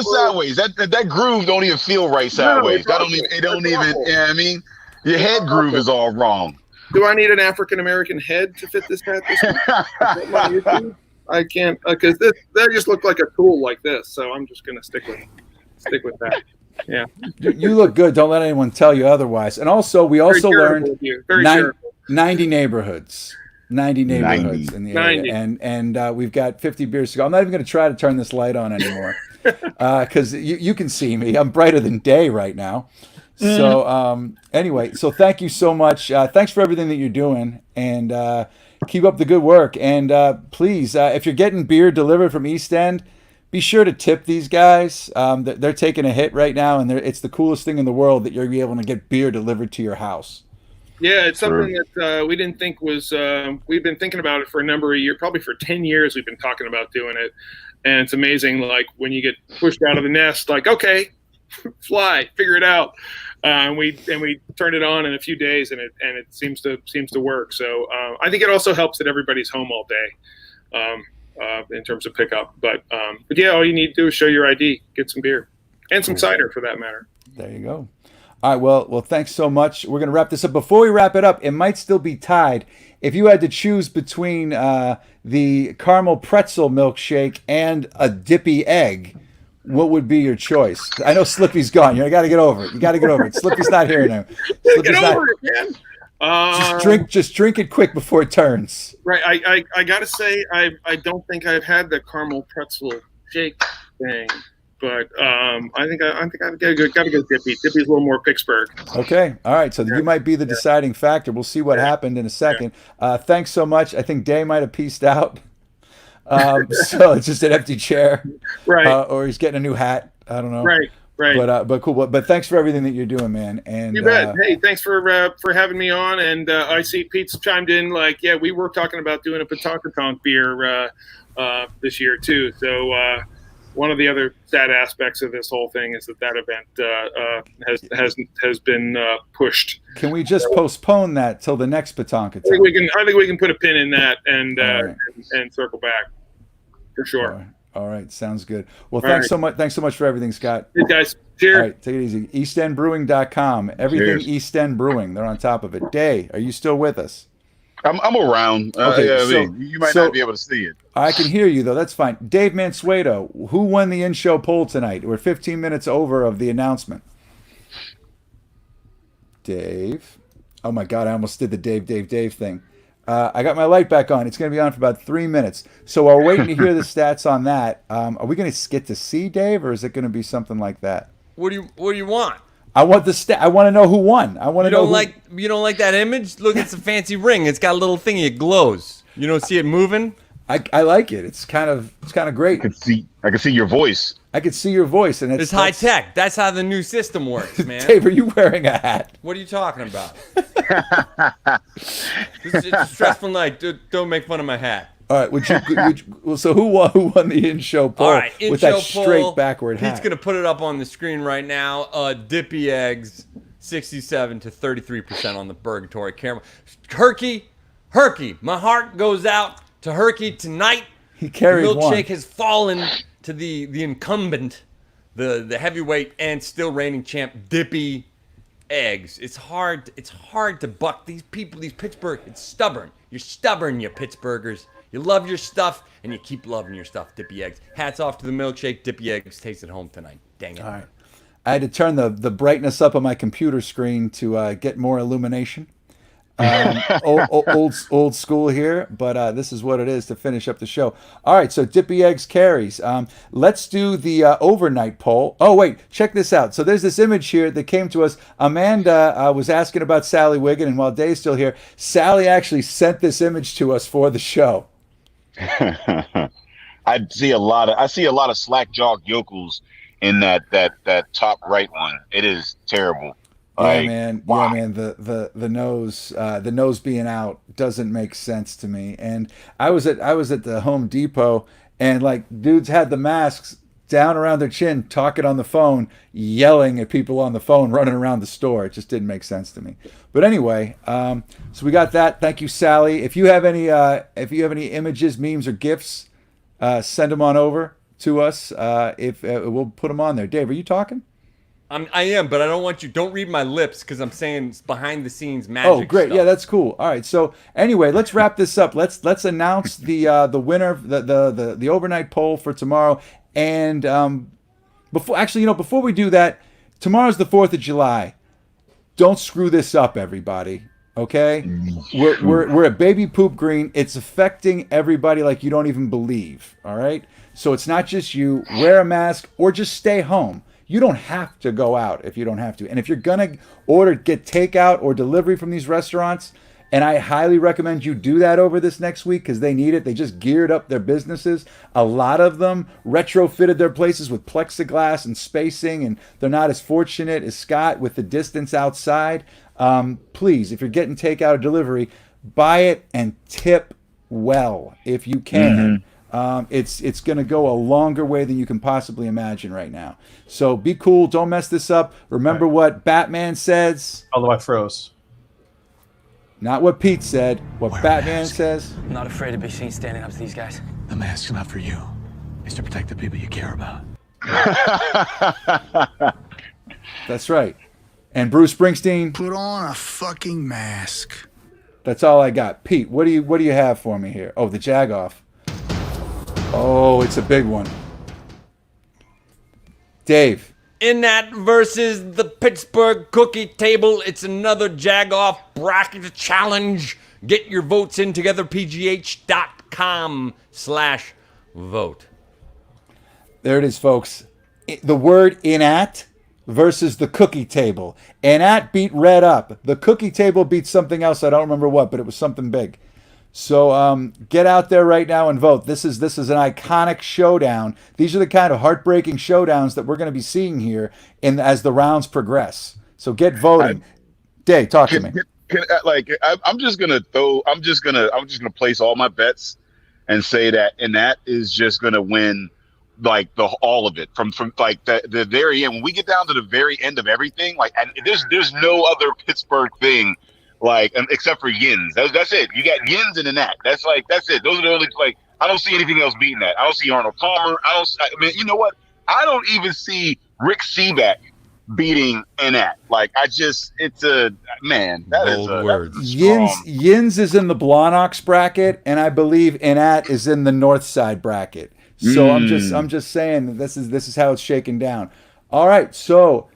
sideways. That groove don't even feel right sideways. It don't even. I mean, your head groove is all wrong. Do I need an African American head to fit this hat? I can't, because that just looked like a tool like this. So I'm just gonna stick with that. Yeah. You look good. Don't let anyone tell you otherwise. And also, we also learned 90 neighborhoods. 90 neighborhoods in the area. 90. And we've got 50 beers to go. I'm not even going to try to turn this light on anymore because you can see me. I'm brighter than day right now. So anyway, so thank you so much. Thanks for everything that you're doing, and keep up the good work. And please, if you're getting beer delivered from East End, be sure to tip these guys. They're taking a hit right now, and it's the coolest thing in the world that you're able to get beer delivered to your house. Yeah, it's something that we didn't think was. We've been thinking about it for a number of years, probably for 10 years. We've been talking about doing it, and it's amazing. Like when you get pushed out of the nest, like okay, fly, figure it out. And we turned it on in a few days, and it seems to work. So I think it also helps that everybody's home all day in terms of pickup. But yeah, all you need to do is show your ID, get some beer, and some cider for that matter. There you go. All right, well, thanks so much. We're going to wrap this up. Before we wrap it up, it might still be tied. If you had to choose between the caramel pretzel milkshake and a dippy egg, what would be your choice? I know Slippy's gone. You got to get over it. Slippy's not here now. Get over it, man. Just drink it quick before it turns. Right. I gotta say, I don't think I've had the caramel pretzel shake thing, but I think I've got to go Dippy. Dippy's a little more Pittsburgh. Okay. All right. So you might be the deciding factor. We'll see what happened in a second. Thanks so much. I think Day might have pieced out. So it's just an empty chair. Right. Or he's getting a new hat. I don't know. Right. But cool. But thanks for everything that you're doing, man. And you bet. Hey, thanks for having me on. And I see Pete's chimed in. Like, yeah, we were talking about doing a Pawtucket beer this year too. So one of the other sad aspects of this whole thing is that event has been pushed. Can we just postpone that till the next Pawtucket? I think we can put a pin in that and circle back for sure. All right, sounds good. Well, thanks so much. Thanks so much for everything, Scott. Hey guys, cheers. All right, take it easy. EastEndBrewing.com. Everything Cheers. East End Brewing. They're on top of it. Day, are you still with us? I'm around. Okay, you might not be able to see it. I can hear you though. That's fine. Dave Mansueto, who won the in-show poll tonight? We're 15 minutes over of the announcement. Dave. Oh my God, I almost did the Dave thing. I got my light back on. It's going to be on for about 3 minutes. So while we're waiting to hear the stats on that, are we going to get to see Dave, or is it going to be something like that? What do you want? I want the I want to know who won. I want to know. You don't like that image? Look, it's a fancy ring. It's got a little thingy. It glows. You don't see it moving? I like it. It's kind of great. I can see your voice. I can see your voice, and it's high tech. That's how the new system works, man. Dave, are you wearing a hat? What are you talking about? It's a stressful night. Don't make fun of my hat. All right. So who won the in-show poll? All right, with that straight backward hat? Pete's gonna put it up on the screen right now. Dippy eggs, 67 to 33% on the Purgatory Caramel. Herky, my heart goes out to Herky tonight. He carried the milkshake one. has fallen to the incumbent, the heavyweight and still reigning champ, Dippy eggs. It's hard to buck these people, these Pittsburgh. It's stubborn. You're stubborn, you Pittsburghers. You love your stuff, and you keep loving your stuff, Dippy eggs. Hats off to the milkshake. Dippy eggs taste at home tonight. Dang it. All right. I had to turn the brightness up on my computer screen to get more illumination. Old school here, but this is what it is to finish up the show. All right, so Dippy Eggs carries. Let's do the overnight poll. Oh, wait, check this out. So there's this image here that came to us. Amanda was asking about Sally Wiggin, and while Dave's still here, Sally actually sent this image to us for the show. I see a lot of slack jawed yokels in that top right one. It is terrible. Yeah, man. The nose being out doesn't make sense to me. And I was at the Home Depot, and like dudes had the masks down around their chin, talking on the phone, yelling at people on the phone, running around the store. It just didn't make sense to me. But anyway, so we got that. Thank you, Sally. If you have any images, memes, or GIFs, send them on over to us. If we'll put them on there. Dave, are you talking? I am, but I don't want you. Don't read my lips because I'm saying behind the scenes magic. Oh, great! Stuff. Yeah, that's cool. All right. So anyway, let's wrap this up. Let's announce the winner, the overnight poll for tomorrow. And before we do that, tomorrow's the 4th of July. Don't screw this up, everybody. Okay? We're at Baby Poop Green. It's affecting everybody like you don't even believe. All right? So it's not just you. Wear a mask or just stay home. You don't have to go out if you don't have to. And if you're going to get takeout or delivery from these restaurants, and I highly recommend you do that over this next week because they need it. They just geared up their businesses. A lot of them retrofitted their places with plexiglass and spacing, and they're not as fortunate as Scott with the distance outside. Please, if you're getting takeout or delivery, buy it and tip well if you can. It's going to go a longer way than you can possibly imagine right now. So be cool. Don't mess this up. Remember what Batman says. Although I froze. Not what Pete said. What Batman says. I'm not afraid to be seen standing up to these guys. The mask's not for you. It's to protect the people you care about. That's right. And Bruce Springsteen. Put on a fucking mask. That's all I got. Pete, what do you have for me here? Oh, the Jagoff. Oh, it's a big one. Dave, Inat versus the Pittsburgh Cookie Table. It's another Jag-Off bracket challenge. Get your votes in togetherpgh.com/vote. There it is, folks. The word Inat versus the Cookie Table. Inat beat Red Up. The Cookie Table beat something else. I don't remember what, but it was something big. So get out there right now and vote. This is an iconic showdown. These are the kind of heartbreaking showdowns that we're going to be seeing here as the rounds progress. So get voting. Dave, talk to me. I'm just gonna place all my bets and say that Inat is just gonna win like all of it from like the very end. When we get down to the very end of everything, like, and there's no other Pittsburgh thing. Like, except for Yins. That's it. You got Yins and Inat. That's it. Those are the only, like, I don't see anything else beating that. I don't see Arnold Palmer. I mean, you know what? I don't even see Rick Seaback beating Inat. Like, it's a, man, that Bold is words. Yins is in the Blanox bracket, and I believe Inat is in the North Side bracket. So I'm just saying that this is how it's shaken down. All right, so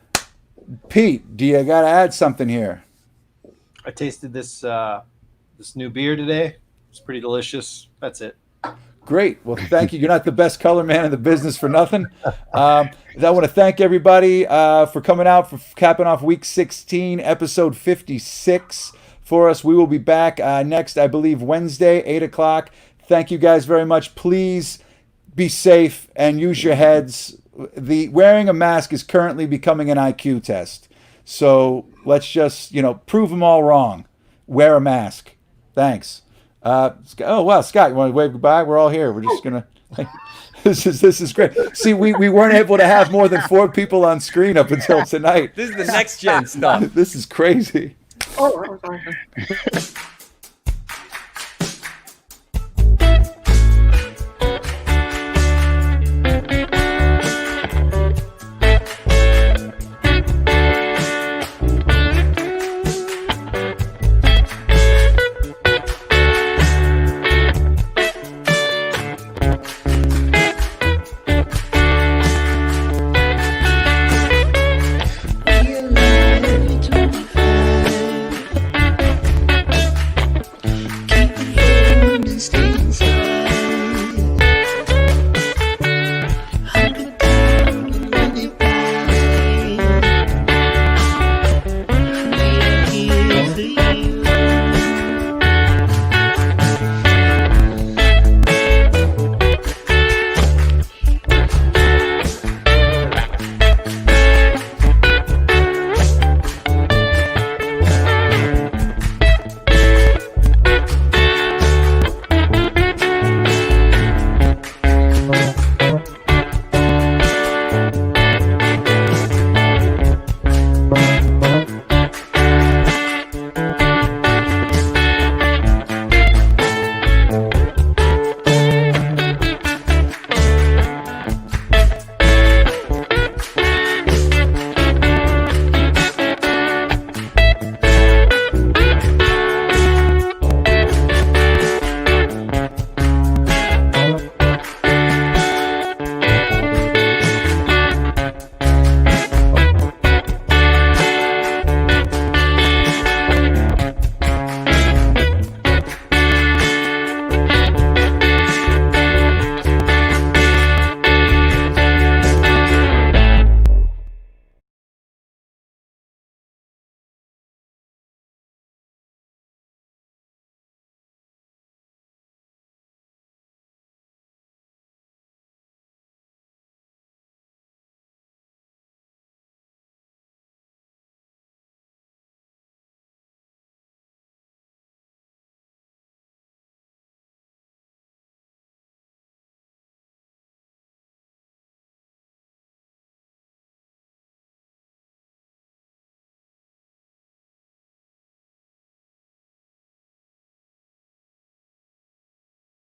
Pete, do you got to add something here? I tasted this new beer today. It's pretty delicious. That's it. Great. Well, thank you. You're not the best color man in the business for nothing. I want to thank everybody for coming out, for capping off week 16, episode 56 for us. We will be back next, I believe, Wednesday, 8 o'clock. Thank you guys very much. Please be safe and use your heads. The wearing a mask is currently becoming an IQ test. So let's just, prove them all wrong. Wear a mask. Thanks. Oh, wow, Scott, you want to wave goodbye? We're all here. We're just going to... This is great. See, we weren't able to have more than 4 people on screen up until tonight. This is the next gen stuff. This is crazy. Oh, that was awesome.